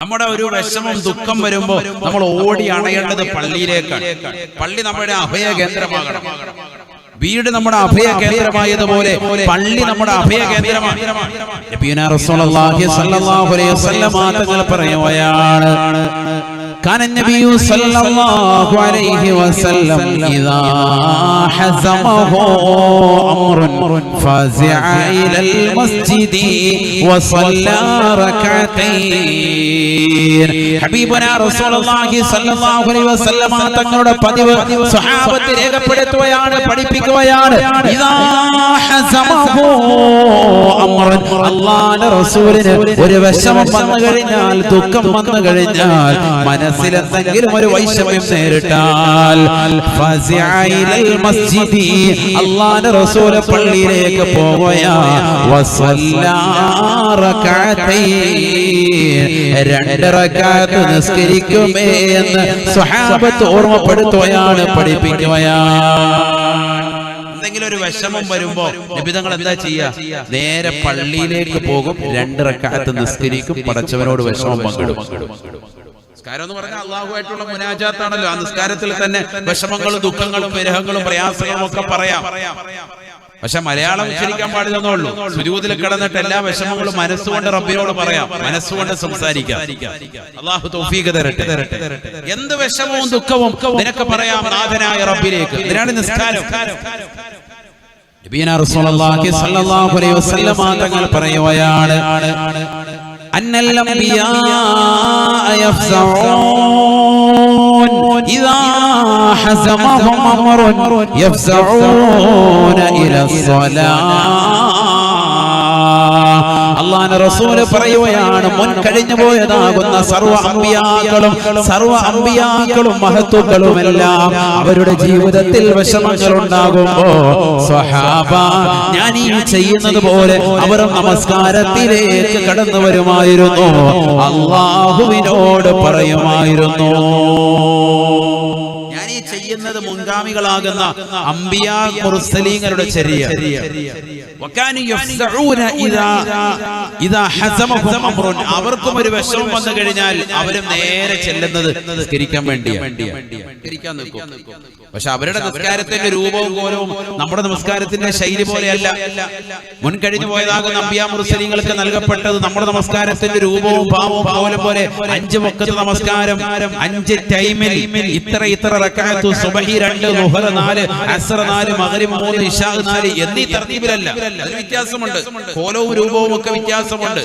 നമ്മുടെ ഒരു വിഷമം ദുഃഖം വരുമ്പോൾ നമ്മൾ ഓടി അണയേണ്ടത് പള്ളിയിലേക്കാണ്. പള്ളി നമ്മുടെ അഭയ കേന്ദ്രമാകണം. വീട് നമ്മുടെ അഭയ കേന്ദ്രമായതുപോലെ പള്ളി നമ്മുടെ അഭയ കേന്ദ്രമാണ്. നബിയുനാ റസൂലുള്ളാഹി സ്വല്ലല്ലാഹു അലൈഹി വസല്ലം തങ്ങൾ പറയുകയാണ്, كان النبي صلى الله عليه وسلم إذا حزمه أمر فزع إلى المسجد وصلى ركعتين. حبيبنا رسول الله صلى الله عليه وسلم തങ്ങളുടെ പതിവ് സ്വഹാബത്ത് രേഖപ്പെടുത്തുകയാണ്, പഠിപ്പിക്കുകയാണ്. ഇദാ ഹസമഹു അംറൻ, അല്ലാഹുവിന്റെ റസൂലിന് ഒരു വിഷമം വന്നു കഴിഞ്ഞാൽ, ദുഃഖം വന്നു കഴിഞ്ഞാൽ, മനസ്സിലെന്തെങ്കിലും ഒരു വൈഷമ്യം നേരിട്ടാൽ, അല്ലാഹുവിന്റെ റസൂൽ പള്ളിയിലേക്ക് പോവുകയാ, രണ്ട് റക്അത്ത് നിസ്കരിക്കുമേ എന്ന് സ്വഹാബത്ത് ഓർമ്മപ്പെടുത്തുകയാണ്, പഠിപ്പിക്കുകയാണ്. എന്തെങ്കിലും ഒരു വിഷമം വരുമ്പോ നബി തങ്ങൾ എന്താ ചെയ്യാ? നേരെ പള്ളിയിലേക്ക് പോകും, രണ്ട് റക്അത്ത് നിസ്കരിക്കും, പടച്ചവനോട് വിഷമം പങ്കിടും. നിസ്കാരം എന്ന് പറഞ്ഞാൽ അല്ലാഹുവായിട്ടുള്ള മുനാജാത്താണല്ലോ. ആ നിസ്കാരത്തിൽ തന്നെ വിഷമങ്ങളും ദുഃഖങ്ങളും വിരഹങ്ങളും പ്രയാസങ്ങളും ഒക്കെ പറയാം. പക്ഷെ മലയാളം ഉച്ചരിക്കാൻ പാടില്ലെന്നേ ഉള്ളൂ. സുജൂദിൽ കിടന്നിട്ട് എല്ലാ വിഷമങ്ങളും മനസ്സുകൊണ്ട് റബ്ബിനോട് പറയാം, മനസ്സുകൊണ്ട് സംസാരിക്കാം. അല്ലാഹു തൗഫീഖ് തരട്ടെ. എന്ത് വിഷമവും ദുഃഖവും നിനക്ക് പറയാം നാഥനായ റബ്ബിലേക്ക്. ഇതിനാണ് നിസ്കാരം. നബിയുനാ റസൂലുള്ളാഹി സ്വല്ലല്ലാഹു അലൈഹി വസല്ലം തങ്ങൾ പറയുകയാണ്, അന്നൽ അംബിയാ യഫ്സഊൻ ഇദാ ഹസമഹും അംറുൻ യഫ്സഊന ഇലസ്സലാ. അല്ലാഹുവിന്റെ റസൂൽ പറയുകയാണ്, മുൻ കഴിഞ്ഞു പോയതാകുന്ന സർവ്വ അമ്പിയാക്കളും മഹത്തുക്കളുമെല്ലാം അവരുടെ ജീവിതത്തിൽ വിഷമങ്ങൾ ഉണ്ടാകുമ്പോ സ്വഹാബ ഞാൻ ഈ ചെയ്യുന്നത് പോലെ അവർ നമസ്കാരത്തിലേക്ക് കടന്നു വരുമായിരുന്നു, അല്ലാഹുവിനോട് പറയുമായിരുന്നു. ഞാൻ ഈ ചെയ്യുന്നത് മുൻഗാമികളാകുന്ന അംബിയാ മുർസലീങ്ങളുടെ ചര്യ. അവർക്കും ഒരു വിഷമം വന്നു കഴിഞ്ഞാൽ അവരും നേരെ ചെല്ലുന്നത് നിസ്കരിക്കാൻ വേണ്ടിയാണ്. പക്ഷെ അവരുടെ നിസ്കാരത്തിന്റെ രൂപവും കോലവും നമ്മുടെ നമസ്കാരത്തിന്റെ ശൈലി പോലെയല്ല. മുൻകഴിഞ്ഞു പോയതാകുന്ന അംബിയാ മുർസലീങ്ങൾക്ക് നൽകപ്പെട്ടത് നമ്മുടെ നമസ്കാരത്തിന്റെ രൂപവും ഭാവവും കോലം പോലെ 5 വഖത്ത് നമസ്കാരം, 5 ടൈമിൽ ഇത്ര റക്അത്ത്, സുബ്ഹി 2, ളുഹർ 4, അസ്ർ 4, മഗ്രിബ് 3, ഇശാ 4 എന്നീ തർത്തീബിലല്ല. അതിന് വ്യത്യാസമുണ്ട്, കോലവും രൂപവും ഒക്കെ വ്യത്യാസമുണ്ട്.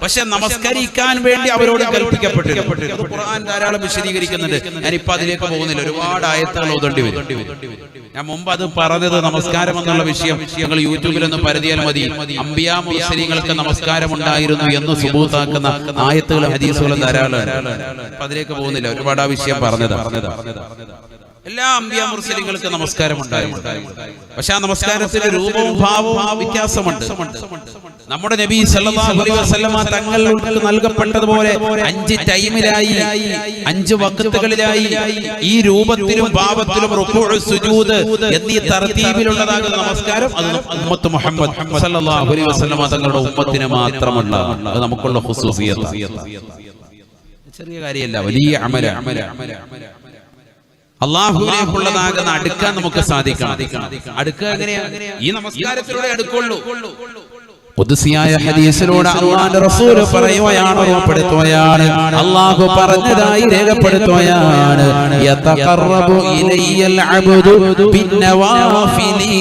പക്ഷെ നമസ്കരിക്കാൻ വേണ്ടി അവരോട് കൽപ്പിക്കപ്പെട്ടിട്ടുണ്ട്. ഖുർആൻ ധാരാളം വിശദീകരിക്കുന്നുണ്ട്. ഞാനിപ്പോ അതിലേക്ക് പോകുന്നില്ല, ഒരുപാട് ആയത്തുകൾ ഓതേണ്ടി വരും. ഞാൻ മുമ്പ് അത് പറഞ്ഞത് നമസ്കാരം എന്നുള്ള വിഷയം ഞങ്ങൾ യൂട്യൂബിലൊന്ന് പരതിയാൽ മതി. അംബിയാ മുർസലീങ്ങൾക്ക് നമസ്കാരം ഉണ്ടായിരുന്നു എന്ന് സുബൂത്താക്കുന്ന ആയത്തുകളും ഹദീസുകളും ധാരാളം. അപ്പൊ അതിലേക്ക് പോകുന്നില്ല, ഒരുപാട് ആ വിഷയം പറഞ്ഞത്. എല്ലാ അംബിയാ മുർസലീങ്ങൾക്ക് നമസ്കാരം ഉണ്ടായിരുന്നു. പക്ഷെ ആ നമസ്കാരത്തിന്റെ രൂപവും ഭാവവും വ്യത്യാസമുണ്ട്. നമ്മുടെ നബി സല്ലല്ലാഹു അലൈഹി വസല്ലം തങ്ങൾക്ക് നൽകപ്പെട്ടതുപോലെ 5 ടൈമിലായി, 5 വഖത്തുകളിലായി ഈ രൂപത്തിലും ഭാവത്തിലും റുകൂഉ സുജൂദ് എന്നീ തർത്തീബിലുള്ളതാകുന്ന നമസ്കാരം അത് ഉമ്മത്ത് മുഹമ്മദ് സല്ലല്ലാഹു അലൈഹി വസല്ലം തങ്ങളുടെ ഉമ്മത്തിന് മാത്രമല്ല, അത് നമുക്കുള്ള ഖുസൂസിയത്ത്. ചെറിയ കാര്യമല്ല, വലിയ അമല. അല്ലാഹുവിലേക്കുള്ളതാകുന്ന അടുക്കാൻ നമുക്ക് സാധിക്കണം. അടുക്കുക എങ്ങനെയാണ്? ഈ നമസ്കാരത്തിലൂടെ അടുക്കുള്ളൂ. ഖുദ്സിയായ ഹദീസിലൂടെ അല്ലാഹുവിന്റെ റസൂൽ പറയുകയാണ്, ഓർമ്മപ്പെടുത്തുകയാണ്, അല്ലാഹു പറഞ്ഞതായി രേഖപ്പെടുത്തുകയാണ്, യതഖറബു ഇലയ്യൽ അബ്ദു ബിന്നവാഫിലി.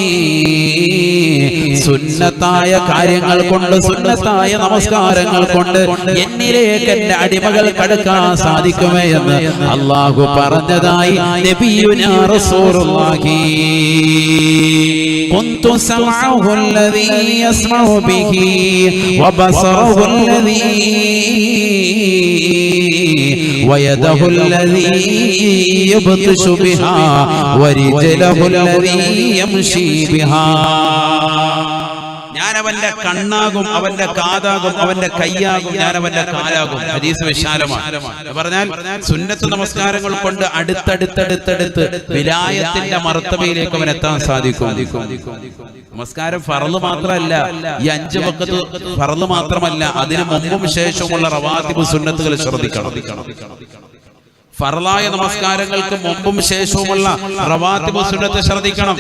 സുന്നത്തായ കാര്യങ്ങൾ കൊണ്ട്, സുന്നത്തായ നമസ്കാരങ്ങൾ കൊണ്ട് എന്നിലേക്ക് എന്റെ അടിമകൾ കടക്കാൻ സാധിക്കുമേ എന്ന് അല്ലാഹു പറഞ്ഞതായി നബിയുനാ റസൂലുള്ളാഹി. കുന്തു സമഅഹു അല്ലദീ യസ്മഉ ബിഹി وبصره الذي ويده الذي يبطش بها ورجله الذي يمشي بها. ഞാൻ അവന്റെ കണ്ണാകും, അവന്റെ കാതാകും, അവന്റെ കൈയാകും, ഞാൻ അവന്റെ കാലാകും. ഹദീസ് വിശാലമാണ്. പറഞ്ഞാൽ സുന്നത്ത് നമസ്കാരങ്ങൾ കൊണ്ട് അടുത്തടുത്തടുത്തടുത്ത് വിലായത്തിന്റെ മർത്തബയിലേക്ക് അവൻ എത്താൻ സാധിക്കും. നമസ്കാരം ഫർള് മാത്രമല്ല, ഈ 5 വഖത്ത് ഫർള് മാത്രമല്ല, അതിനു മുമ്പും ശേഷമുള്ള റവാത്തിബ് സുന്നത്തുകൾ ശ്രദ്ധിക്കണം. ഫർളായ നമസ്കാരങ്ങൾക്ക് മുമ്പും ശേഷവുമുള്ള റവാത്തിബ് സുന്നത്ത് ശ്രദ്ധിക്കണം.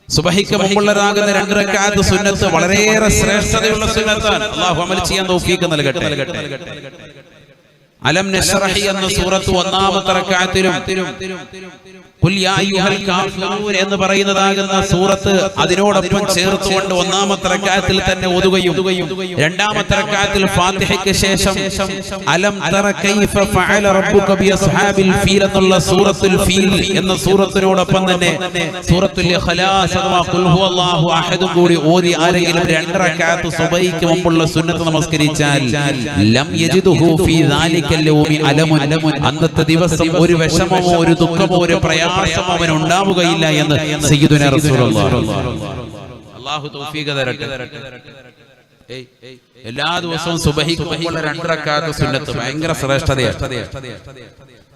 സുബഹിക്ക് മുമ്പുള്ളതാകുന്ന 2 റക്അത്ത് സുന്നത്ത് വളരെയേറെ ശ്രേഷ്ഠതയുള്ള സുന്നത്താണ്. അല്ലാഹു അമൽ ചെയ്യാൻ തൗഫീഖ് നൽകട്ടെ. അലം നശ്റഹി എന്ന സൂറത്ത് 1-ാമത്തെ റക്അത്തിലും ഖുൽ യാ അയ്യുഹൽ കാഫിറൂൻ എന്ന് പറയുന്നതാകുന്ന സൂറത്ത് അതിനോടൊപ്പം ചേർത്തുകൊണ്ട് 1-ാമത്തെ റക്അത്തിൽ തന്നെ ഓതുകയും 2-ാമത്തെ റക്അത്തിൽ ഫാത്തിഹയ്ക്ക് ശേഷം അലം തറ കൈഫ ഫഅല റബ്ബുക ബി അസ്ഹാബിൽ ഫീൽ എന്നുള്ള സൂറത്തുൽ ഫീൽ എന്ന സൂറത്തിനോടൊപ്പം തന്നെ സൂറത്തുൽ ഇഖ്ലാസ് അഥവാ ഖുൽ ഹുവല്ലാഹു അഹദും കൂടി ഓതി ആരെങ്കിലും 2 റക്അത്ത് സുബഹിക്ക് മുമ്പുള്ള സുന്നത്ത് നമസ്കരിച്ചാൽ ലം യജിദുഹു ഫീ ദാലികൽ യൗമി അലമുൻ, അന്നത്തെ ദിവസം ഒരു വിഷമമോ ഒരു ദുഃഖമോ ഒരു പ്രയാസമോ അവൻ ഉണ്ടാവുകയില്ല എന്ന് സയ്യിദുനാ റസൂലുള്ളാഹി. അല്ലാഹു തൗഫീഖ് തരട്ടെ. എല്ലാ ദിവസവും സുബഹിക്ക് മുമ്പുള്ള 2 റക്അത്ത് സുന്നത്ത് ഭയങ്കര ശ്രേഷ്ഠതയാണ്.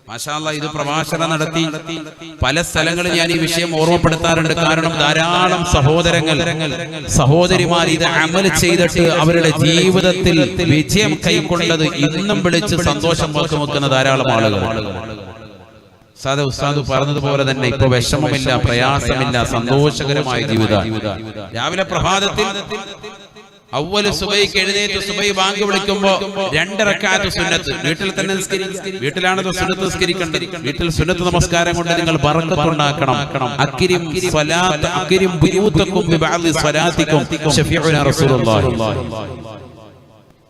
മാഷാ അല്ലാഹ്, ഇത് പ്രഭാഷണം നടത്തി പല സ്ഥലങ്ങളിൽ ഞാൻ ഈ വിഷയം ഓർമ്മപ്പെടുത്താറുണ്ട്. കാരണം ധാരാളം സഹോദരിമാർ ഇത് അമൽ ചെയ്തിട്ട് അവരുടെ ജീവിതത്തിൽ വിജയം കൈക്കൊണ്ടത് ഇന്നും വിളിച്ച് സന്തോഷം പങ്കുവെക്കുന്ന ധാരാളം ആളുകൾ. ഉസ്താദ് പറഞ്ഞതുപോലെ തന്നെ ഇപ്പൊ വിഷമമില്ല, പ്രയാസമില്ല, സന്തോഷകരമായ ജീവിതം. രാവിലെ പ്രഭാതത്തിൽ അവ്വൽ സുബഹിക്ക് എഴുന്നേറ്റ് സുബഹി ബാങ്ക് വിളിക്കുമ്പോ 2 റക്അത്ത് സുന്നത്ത് വീട്ടിൽ തന്നെ നിസ്കരിക്കുക. വീട്ടിലാണ് സുന്നത്ത് നിസ്കരിക്കേണ്ടത്. വീട്ടിൽ സുന്നത്ത് നമസ്കാരം കൊണ്ട് നിങ്ങൾ ബറക്കത്ത് ഉണ്ടാക്കണം. അക്രിം സ്വലാത്ത് അക്രിം ബുയൂതകും ബിബഅദി സ്വലാത്തികും ശഫീഉനാ റസൂലുള്ളാഹി.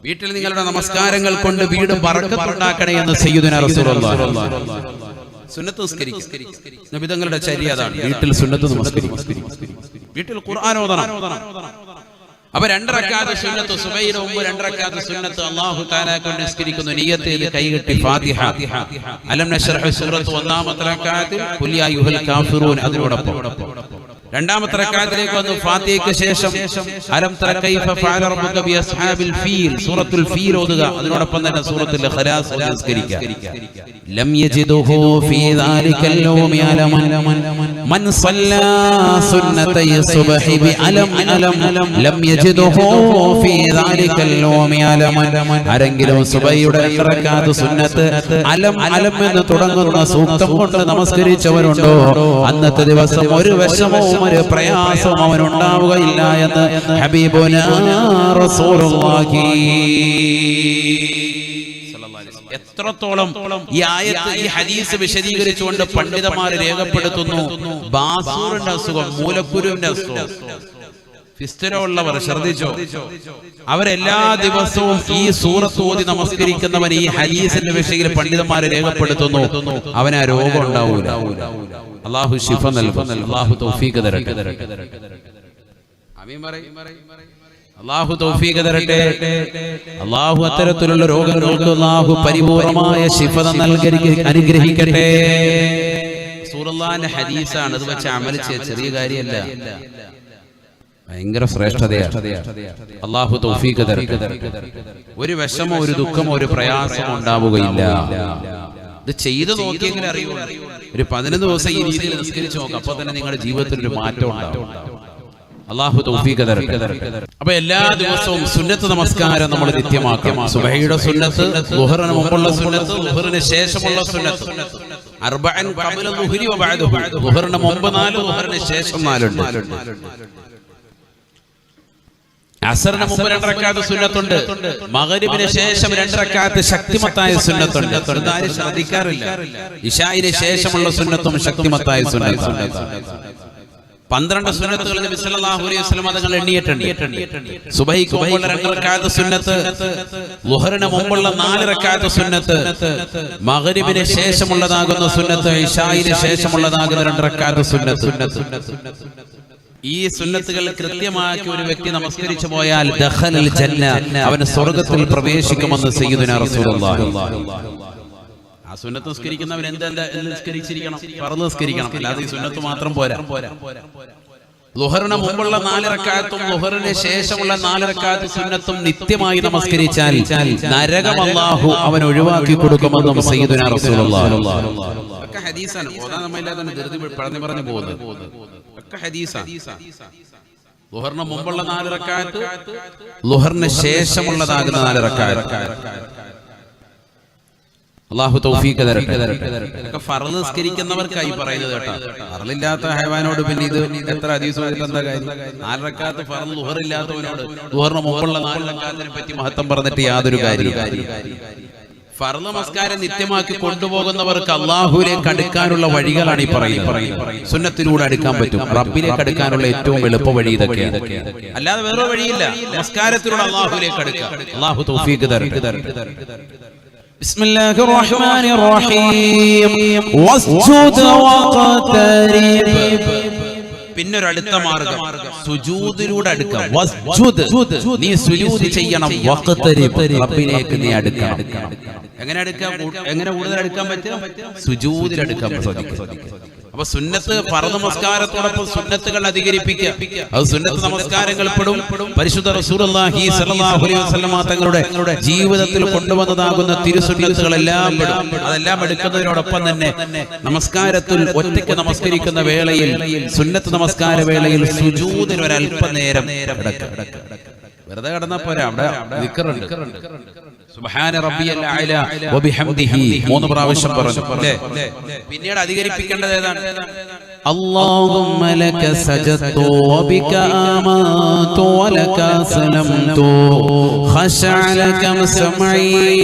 വീട്ടിൽ നിങ്ങളുടെ നമസ്കാരങ്ങൾ കൊണ്ട് വീട് ബറക്കത്ത് ഉണ്ടാക്കണേ എന്ന് സയ്യിദുനാ റസൂലുള്ളാഹി. സുന്നത്ത് നിസ്കരിക്കുക. നബി തങ്ങളുടെ ചര്യ അതാണ്. വീട്ടിൽ സുന്നത്ത് നമസ്കരിക്കുക, വീട്ടിൽ ഖുർആൻ ഓതണം. അപ്പൊ 2 റക്അത്ത് സുന്നത്ത് സുബഹിയുടെ മുമ്പ് 2 റക്അത്ത് സുന്നത്ത് അല്ലാഹു തആല കൊണ്ട് നിസ്കരിക്കുന്നു. നിയ്യത്ത് ചെയ്ത് കൈകെട്ടി ഫാത്തിഹ അലം നശ്റഹ് സൂറത്ത് 1-ാമത്തെ റക്അത്തിൽ ഖുൽ യാ അയ്യുഹൽ കാഫിറൂൻ അതിനോടൊപ്പം 2-ാമത്തെ റക്അത്തിലേക്ക് വന്നു ഫാത്തിഹയ്ക്ക് ശേഷം അലം തറ കൈഫ ഫഅല റബ്ബുക ബി അസ്ഹാബിൽ ഫീൽ സൂറത്തുൽ ഫീൽ ഓതുക. അതിനോടൊപ്പം തന്നെ സൂറത്തുൽ ഇഖ്ലാസ് നിസ്കരിക്കുക. ലം യജിദുഹു ഫീ ദാലികൽ യൗമി അലമൻ മൻ സല്ലാ സുന്നതൈ സുബ്ഹി ബി അലം ലം യജിദുഹു ഫീ ദാലികൽ യൗമി അലമൻ. ആരെങ്കിലും സുബഹിയുടെ 2 റക്അത്ത് സുന്നത്ത് അലം എന്ന് തുടങ്ങുന്ന സൂക്തം കൊണ്ട് നമസ്കരിച്ചവരുണ്ടോ, അന്നത്തെ ദിവസം ഒരു വിഷമവും ഒരു പ്രയാസം അവനുണ്ടാവുകയില്ല എന്ന് ഹബീബുനാ റസൂലുള്ളാഹി. എത്രത്തോളം ഈ ആയത്ത് ഈ ഹദീസ് വിശദീകരിച്ചുകൊണ്ട് പണ്ഡിതന്മാർ രേഖപ്പെടുത്തുന്നു. ബാസൂറിന്റെ അസുഖം, മൂലക്കുരുവിന്റെ അസുഖം, ഫിസ്തുല ഉള്ളവർ ശ്രദ്ധിച്ചോ, അവരെല്ലാ ദിവസവും ഈ സൂറത്ത് ഓതി നമസ്കരിക്കുന്നവൻ ഈ ഹദീസിന്റെ വിഷയത്തിൽ പണ്ഡിതന്മാർ രേഖപ്പെടുത്തുന്നു അവന് ആ രോഗം ഉണ്ടാവൂല. അല്ലാഹു ശിഫ നൽകും. അല്ലാഹു തൗഫീഖ് തരട്ടെ. അല്ലാഹു തൗഫീഖ് തരട്ടെ. അല്ലാഹു അത്തരത്തിലുള്ള രോഗങ്ങൾക്ക് അല്ലാഹു പരിപൂർണമായ ശിഫ നൽകി അനുഗ്രഹിക്കട്ടെ. റസൂലുള്ളാഹിന്റെ ഹദീസാണ്, അത് വെച്ച് അമൽ ചെയ്യുക ചെറിയ കാര്യമല്ല, ഭയങ്കര ശ്രേഷ്ഠതയാണ്. അല്ലാഹു തൗഫീഖ് തരട്ടെ. ഒരു വിഷമോ ഒരു ദുഃഖമോ ഒരു പ്രയാസമോ ഉണ്ടാവുകയില്ല. ഇത് ചെയ്തു നോക്കിയെങ്കിലും അറിയൂ. ഒരു 15 ദിവസം ഈ രീതിയിൽ നിസ്കരിച്ചു നോക്കാം, അപ്പൊ തന്നെ നിങ്ങളുടെ ജീവിതത്തിൽ ഒരു മാറ്റം ഉണ്ടാവും. അല്ലാഹു തൗഫീഖ് തരട്ടെ. അപ്പൊ എല്ലാ ദിവസവും സുന്നത്ത് നമസ്കാരം നമ്മൾ നിത്യമാക്കണം. സുബഹിയുടെ സുന്നത്ത്, ളുഹറിന് മുമ്പുള്ള സുന്നത്ത്, ളുഹറിന് ശേഷമുള്ള സുന്നത്ത്, അർബഅൻ ഖബല ളുഹരി വ ബഅദഹു. ളുഹറിന് മുമ്പ് 4, ളുഹറിന് ശേഷം 4 ഉണ്ട്. അസറിന് മുമ്പ് 2 റക്അത്ത് സുന്നത്തുണ്ട്. മഗ്രിബിന് ശേഷം 2 റക്അത്ത് ശക്തിമത്തായ സുന്നത്തുണ്ട്. ആരും ശ്രദ്ധിക്കാറില്ല. ഇശാഇന് ശേഷമുള്ള സുന്നത്തും ശക്തിമത്തായ സുന്നത്തുണ്ട്. 12 സുന്നത്തുകൾ നബി സല്ലല്ലാഹു അലൈഹി വസല്ലം തങ്ങൾ എണ്ണിയിട്ടുണ്ട്. സുബഹിക്ക് മുമ്പുള്ള 2 റക്അത്ത് സുന്നത്ത്, ളുഹറിന് മുമ്പുള്ള 4 റക്അത്ത് സുന്നത്ത്, മഗ്രിബിന് ശേഷമുള്ളതാകുന്ന സുന്നത്ത്, ഇശാഇന് ശേഷമുള്ളതാകുന്ന 2 റക്അത്ത് സുന്നത്ത്. ഈ സുന്നത്തുകൾ കൃത്യമാക്കി ഒരു വ്യക്തി നമസ്കരിച്ചു പോയാൽ ദഖലൽ ജന്ന, അവൻ സ്വർഗ്ഗത്തിൽ പ്രവേശിക്കുമെന്ന് സയ്യിദുനാ റസൂലുള്ളാഹി. ആ സുന്നത്ത് നിസ്കരിക്കുന്നവൻ എന്താ നിസ്കരിച്ചിരിക്കണം? ഫർള് നിസ്കരിക്കണം. അല്ലാതെ ഈ സുന്നത്ത് മാത്രം പോരാ. ളുഹറിന് മുമ്പുള്ള 4 റക്അത്തും ളുഹറിന് ശേഷമുള്ള 4 റക്അത്ത് സുന്നത്തും നിത്യമായി നമസ്കരിച്ചാൽ നരകം അല്ലാഹു അവൻ ഒഴിവാക്കി കൊടുക്കുമെന്നും സയ്യിദുനാ റസൂലുള്ളാഹി ഒക്കെ ഹദീസാണ്. ഓതാൻ നമ്മയില്ലാതെ ധൃതി പറഞ്ഞു പോകുന്നത് ഒക്കെ ഹദീസാണ്. ളുഹറിന് മുമ്പുള്ള 4 റക്അത്ത്, ളുഹറിന് ശേഷമുള്ളതാകുന്ന 4 റക്അത്ത്. അല്ലാഹു തൗഫീഖ് തരട്ടെ. ഫർള് നിസ്കരിക്കുന്നവർക്കായി പറയുന്നത് കേട്ടോ. ഫർളില്ലാത്ത ഹൈവാനോട് പിന്നെ ഇത് എത്ര ഹദീസ് ഓതിട്ട് എന്താ കാര്യം? 4 റക്അത്ത് ഫർള് ളുഹറില്ലാത്തവനോട് ളുഹറിന് മുമ്പുള്ള 4 റക്അത്തിനെ പറ്റി മഹത്വം പറഞ്ഞിട്ട് യാതൊരു കാര്യവും. ഫർള് നമസ്കാരം നിത്യമാക്കി കൊണ്ടുപോകുന്നവർക്ക് അല്ലാഹുവിലേക്ക് അടുക്കാനുള്ള വഴികളാണ് ഈ പറയുന്നത്. സുന്നത്തിലൂടെ അടുക്കാൻ പറ്റും. റബ്ബിലേക്ക് അടുക്കാനുള്ള ഏറ്റവും എളുപ്പ വഴി ഇതൊക്കെയാണ്. അല്ലാതെ വേറെ വഴിയില്ല. നമസ്കാരത്തിലൂടെ അല്ലാഹുവിലേക്ക് അടുക്കുക. അല്ലാഹു തൗഫീഖ് തരട്ടെ. ബിസ്മില്ലാഹിർ റഹ്മാനിർ റഹീം. വസ്ജുദ് വഖതരിബ്. പിന്നൊരു അടുത്ത മാർഗം സുജൂദിലൂടെ അടുക്കാം. വസ്ജുദ്, നീ സുജൂദ് ചെയ്യണം. വഖതരിബ്, റബ്ബിലേക്ക് നീ അടുക്കണം. എങ്ങനെ അടുക്കാം? എങ്ങനെ കൂടുതൽ അടുക്കാൻ പറ്റും? സുജൂദിൽ അടുക്കാൻ സാധിക്കും. അപ്പൊ സുന്നത്ത് ഫർദ് നമസ്കാരത്തോടൊപ്പം സുന്നത്തുകൾ അധികരിപ്പിക്കുക. അത് സുന്നത്ത് നമസ്കാരങ്ങൾ പെടും. പരിശുദ്ധ റസൂലുള്ളാഹി സ്വല്ലല്ലാഹു അലൈഹി വസല്ലം തങ്ങളുടെ ജീവിതത്തിൽ കൊണ്ടുവന്നതാകുന്ന തിരുസുന്നത്തുകളെല്ലാം പെടും. അതെല്ലാം എടുക്കുന്നതിനോടൊപ്പം തന്നെ നമസ്കാരത്തിൽ ഒറ്റയ്ക്ക് നമസ്കരിക്കുന്ന വേളയിൽ, സുന്നത്ത് നമസ്കാര വേളയിൽ സുജൂദിൽ ഒരല്പനേരം വെറുതെ കിടന്നാ പോരാ, അവിടെ ദിക്റുണ്ട്. സുബ്ഹാന റബ്ബിയൽ അഅല വബിഹംദിഹി 3 പ്രാവശ്യം പറഞ്ഞു അല്ലേ? പിന്നീട് അധികരിപ്പിക്കേണ്ടത് ഏതാണ്? اللهم لك سجدت وبك آمنت ولك أسلمت خشع لك سمعي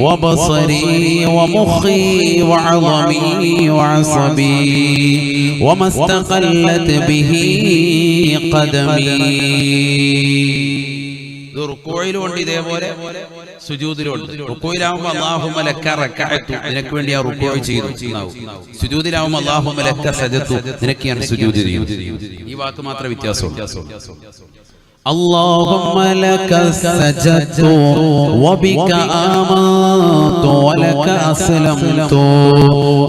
وبصري ومخي وعظمي وعصبي وما استقلت به قدمي. റുക്കോയിലുണ്ട് ഇതേപോലെ, സുജൂദിലുണ്ട്. റുക്കോയിലാവുമ്പോൾ അല്ലാഹുമ്മ ലക റകഅതു, നിനക്ക് വേണ്ടി ആ റുക്കോയ് ചെയ്തു. സുജൂദിലാവുമ്പോൾ അല്ലാഹുമ്മ ലക സജദതു, നിനക്ക് ഞാൻ സുജൂദ് ചെയ്തു. ഈ വാക്ക് മാത്രമേ വ്യത്യാസമുള്ളൂ. اللهم لك سجدت وبك آمنت ولك أسلمت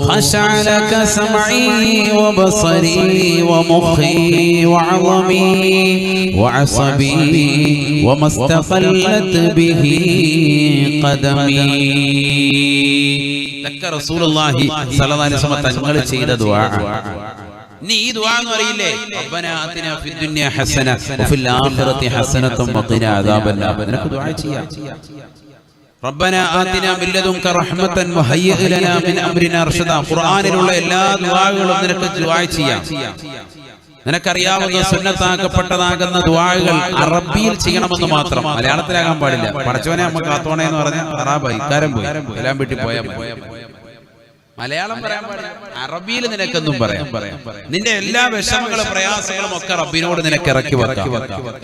خشع لك سمعي وبصري ومخي وعظمي وعصبي وما استقلت به قدمي. لك رسول الله صلى الله عليه وسلم തങ്ങൾ ചെയ്ത ദുആ. നീ ഈ ദുആ എന്ന് അറിയില്ലേ? റബ്ബനാ ആതിനാ ഫിദ് ദുനിയ ഹസന വഫിൽ ആഖിറതി ഹസനതൻ വഖിനാ അദാബന്നാർ. നിനക്ക് ദുആ ചെയ്യാം. റബ്ബനാ ആതിനാ മിൻ ലദുൻക റഹ്മതൻ വഹയ്യിഅ് ലനാ മിൻ അംരിനാ റഷദ. ഖുർആനിലുള്ള എല്ലാ ദുആകളും നിനക്ക് ദുആ ചെയ്യാം. നിനക്കറിയാവുന്ന സുന്നത്താക്കപ്പെട്ടതാകുന്ന ദുആകൾ അറബിയിൽ ചെയ്യണമെന്ന് മാത്രം, മലയാളത്തിലാകാൻ പാടില്ല. പടച്ചവനെ നമ്മ കാത്തോണേ എന്ന് പറഞ്ഞ അറാബായി കാരം പോയി എല്ലാം വീട്ടിൽ പോയാൽ മലയാളം പറയാൻ പാടില്ല. അറബിയിൽ നിനക്കെന്നും പറയാം. നിന്റെ എല്ലാ വിഷമങ്ങളും പ്രയാസങ്ങളും ഒക്കെ റബ്ബിനോട് നിനക്ക് ഇറക്കി വെക്കാം.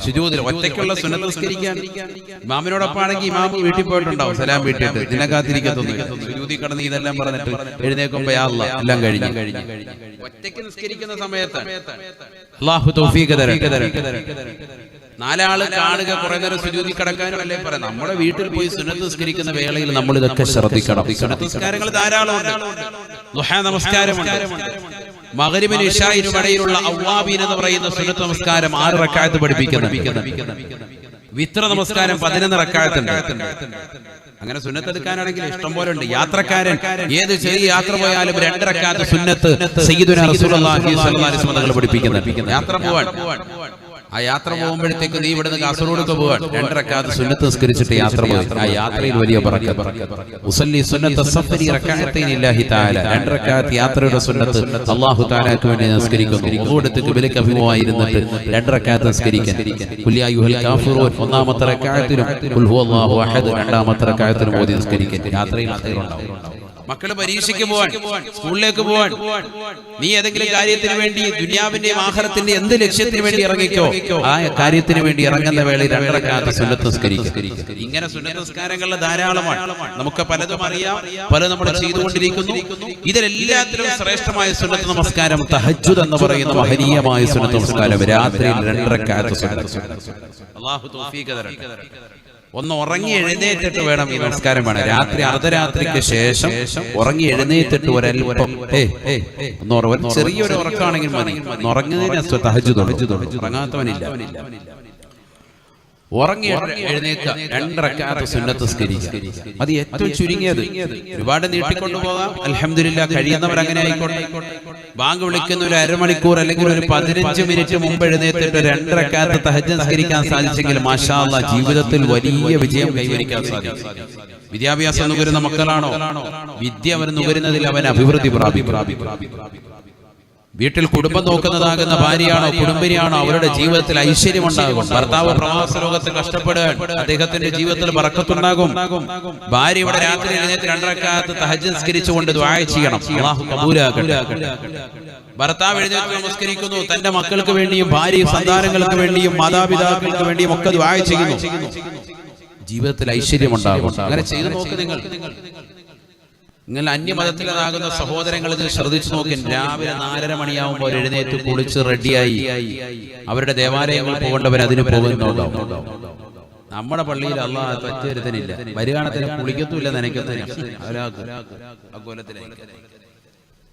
സുജൂദിൽ ഒറ്റയ്ക്കുള്ള സുന്നത്ത് നിസ്കരിക്കാൻ ഇമാമിനോടൊപ്പം ആണെങ്കിൽ ഇമാമ് വീട്ടിൽ പോയിട്ടുണ്ടാവും, സലാം വീട്ടിട്ട് നിന്നെ കാത്തിരിക്കത്തൊന്നുമില്ല. സുജൂദിൽ കിടന്ന് ഇതെല്ലാം പറഞ്ഞിട്ട് എഴുന്നേൽക്കുമ്പോ യാ അല്ലാഹ് എല്ലാം കഴിഞ്ഞു. ഒറ്റയ്ക്ക് നിസ്കരിക്കുന്ന സമയത്ത് അല്ലാഹു തൗഫീഖ് തരട്ടെ. 4 ആള് കാണുക, കുറെ നേരം സുജൂദിൽ കിടക്കാനും അല്ലേ പറയാം. നമ്മുടെ വീട്ടിൽ പോയി സുന്നത്ത് നിസ്കരിക്കുന്ന വേളയിൽ നമ്മൾ ഇതൊക്കെ ശ്രദ്ധിക്കണം. സുന്നത്ത് നിസ്കാരങ്ങൾ ധാരാളമുണ്ട്. ദുഹാ നമസ്കാരമുണ്ട്. മഗ്രിബിനും ഇശാഇനും ഇടയിലുള്ള അവ്വാബീൻ എന്ന് പറയുന്ന സുന്നത്ത് നമസ്കാരം 6 റക്അത്ത് പഠിപ്പിക്കുന്നു. വിത്ര നമസ്കാരം 11 റക്അത്തുണ്ട്. അങ്ങനെ സുന്നത്ത് എടുക്കാനാണെങ്കിൽ ഇഷ്ടം പോലെ ഉണ്ട്. യാത്രക്കാരൻ ഏത് ചെറിയ യാത്ര പോയാലും 2 റക്അത്ത് സുന്നത്ത് സയ്യിദുനാ റസൂലുള്ളാഹി സ്വല്ലല്ലാഹു അലൈഹി വസല്ലം തങ്ങൾ പഠിപ്പിക്കുന്നു. യാത്ര പോവാൻ, ആ യാത്ര പോകുമ്പോഴത്തേക്ക് നീ ഇവിടുന്ന് കാസർഗോഡൊക്കെ പോവാൻ 2 റക്അത്ത് സുന്നത്ത് നിസ്കരിച്ചിട്ട് യാത്ര പോയി. ആ യാത്രയിൽ വലിയ ബറക്കത്ത്. ഉസല്ലി സുന്നത്ത സഫരി റക്അത്തൈൻ ലില്ലാഹി തആല. 2 റക്അത്ത് യാത്രയുടെ സുന്നത്ത് അല്ലാഹു തആലക്ക് വേണ്ടി നിസ്കരിക്കുന്നു. ഖുർആനത്തിൽ ഖിബലക്ക് അഭിമുഖമായിരുന്നിട്ട് 2 റക്അത്ത് നിസ്കരിക്കാൻ. ഖുൽ യാ അയ്യുഹൽ കാഫിറൂൻ ഒന്നാമത്തെ റക്അത്തിലും ഖുൽ ഹുവല്ലാഹു അഹദ് രണ്ടാമത്തെ റക്അത്തിലും ഓതി നിസ്കരിക്കാൻ. യാത്രയിൽ ഖൈറുണ്ടാവും. മക്കള് പരീക്ഷയ്ക്ക് പോവാൻ, സ്കൂളിലേക്ക് പോവാൻ, നീ ഏതെങ്കിലും കാര്യത്തിന് വേണ്ടി ദുനിയാവിന്റെയും ആഖിറത്തിന്റെയും എന്ത് ലക്ഷ്യത്തിന് വേണ്ടി ഇറങ്ങിക്കോ, ആ കാര്യത്തിന് വേണ്ടി ഇറങ്ങുന്ന വേളയിൽ 2 റക്അത്ത് സുന്നത്ത് നിസ്കരിക്കുക. ഇങ്ങനെ സുന്നത്ത് നിസ്കാരങ്ങൾ ധാരാളമാണ്. നമുക്ക് പലതും അറിയാം, പലതും നമ്മൾ ചെയ്തുകൊണ്ടിരിക്കുന്നു. ഇതിലെല്ലാത്തിലും ശ്രേഷ്ഠമായ സുന്നത്ത് നമസ്കാരം തഹജ്ജുദ് എന്ന് പറയുന്ന മഹനീയമായ സുന്നത്ത് നമസ്കാരം. രാത്രിയിൽ 2 റക്അത്ത് സുന്നത്ത്. അല്ലാഹു തൗഫീഖ് തരട്ടെ. ഒന്ന് ഉറങ്ങി എഴുന്നേറ്റിട്ട് വേണം ഈ നമസ്കാരം വേണം. രാത്രി അർദ്ധരാത്രിക്ക് ശേഷം ഉറങ്ങി എഴുന്നേറ്റിട്ട് ഒരൽപ്പം ഒന്ന് ചെറിയൊരു ഉറക്കമാണെങ്കിൽ മതി. ഉറങ്ങുന്നതിന് തഹജ്ജുദ് ഉറങ്ങാത്തവനില്ല. ഉറങ്ങി എഴുന്നേൽക്കുക, 2 റക്അത്ത് സുന്നത്ത് നിസ്കരിക്കുക. അത് ഏറ്റവും ചുരുങ്ങിയത്. ഒരുപാട് നീട്ടിക്കൊണ്ടുപോകാം. അൽഹംദുലില്ലാ, കഴിയുന്നവർ അങ്ങനെ ആയിക്കോട്ടെ. ബാങ്ക് വിളിക്കുന്ന ഒരു അരമണിക്കൂർ അല്ലെങ്കിൽ ഒരു 15 മിനിറ്റ് മുമ്പ് എഴുന്നേറ്റിട്ട് 2 റക്അത്ത് തഹജ്ജുദ് നിസ്കരിക്കാൻ സാധിച്ചെങ്കിൽ മാഷാ അല്ലാഹ് ജീവിതത്തിൽ വലിയ വിജയം കൈവരിക്കാൻ സാധിക്കും. വിദ്യാഭ്യാസം നുകരുന്ന മക്കളാണോ, വിദ്യ അവർ നുകരുന്നതിൽ അവൻ അഭിവൃദ്ധി പ്രാപിക്കും. വീട്ടിൽ കുടുംബം നോക്കുന്നതാകുന്ന ഭാര്യയാണോ കുടുംബിനിയാണോ അവരുടെ ജീവിതത്തിൽ ഐശ്വര്യമുണ്ടാകും. ഭർത്താവ് പ്രവാസ ലോകത്ത് കഷ്ടപ്പെടുകയാണ്, അദ്ദേഹത്തിന്റെ ജീവിതത്തിൽ ബറക്കത്തുണ്ടാകും. ഭാര്യ ഇവിടെ രാത്രി എഴുന്നേറ്റ് 2 റക്അത്ത് തഹജ്ജുദ് നിസ്കരിച്ചുകൊണ്ട് ദുആ ചെയ്യണം, അല്ലാഹു കബൂലാക്കട്ടെ. ഭർത്താവ് എഴുന്നേറ്റ് നമസ്കരിക്കുന്നു, തന്റെ മക്കൾക്ക് വേണ്ടിയും ഭാര്യ സന്താനങ്ങൾക്ക് വേണ്ടിയും മാതാപിതാക്കൾക്ക് വേണ്ടിയും ഒക്കെ ദുആ ചെയ്യുന്നു. ജീവിതത്തിൽ ഐശ്വര്യമുണ്ടാകും. അങ്ങനെ ചെയ്തു നോക്ക്. നിങ്ങൾ അന്യമതത്തിലാകുന്ന സഹോദരങ്ങൾ ഇത് ശ്രദ്ധിച്ചു നോക്കി. രാവിലെ 4:30 മണിയാവുമ്പോൾ എഴുന്നേറ്റ് കുളിച്ച് റെഡിയായി അവരുടെ ദേവാലയങ്ങൾ പോകേണ്ടവർ അതിന് പോകുന്നുണ്ടോ? നമ്മുടെ പള്ളിയിൽ അല്ലാഹ് പറ്റുവരുത്തനില്ല. വരുകാണത്തിന് കുളിക്കത്തുമില്ല, നനയ്ക്കത്തില്ല.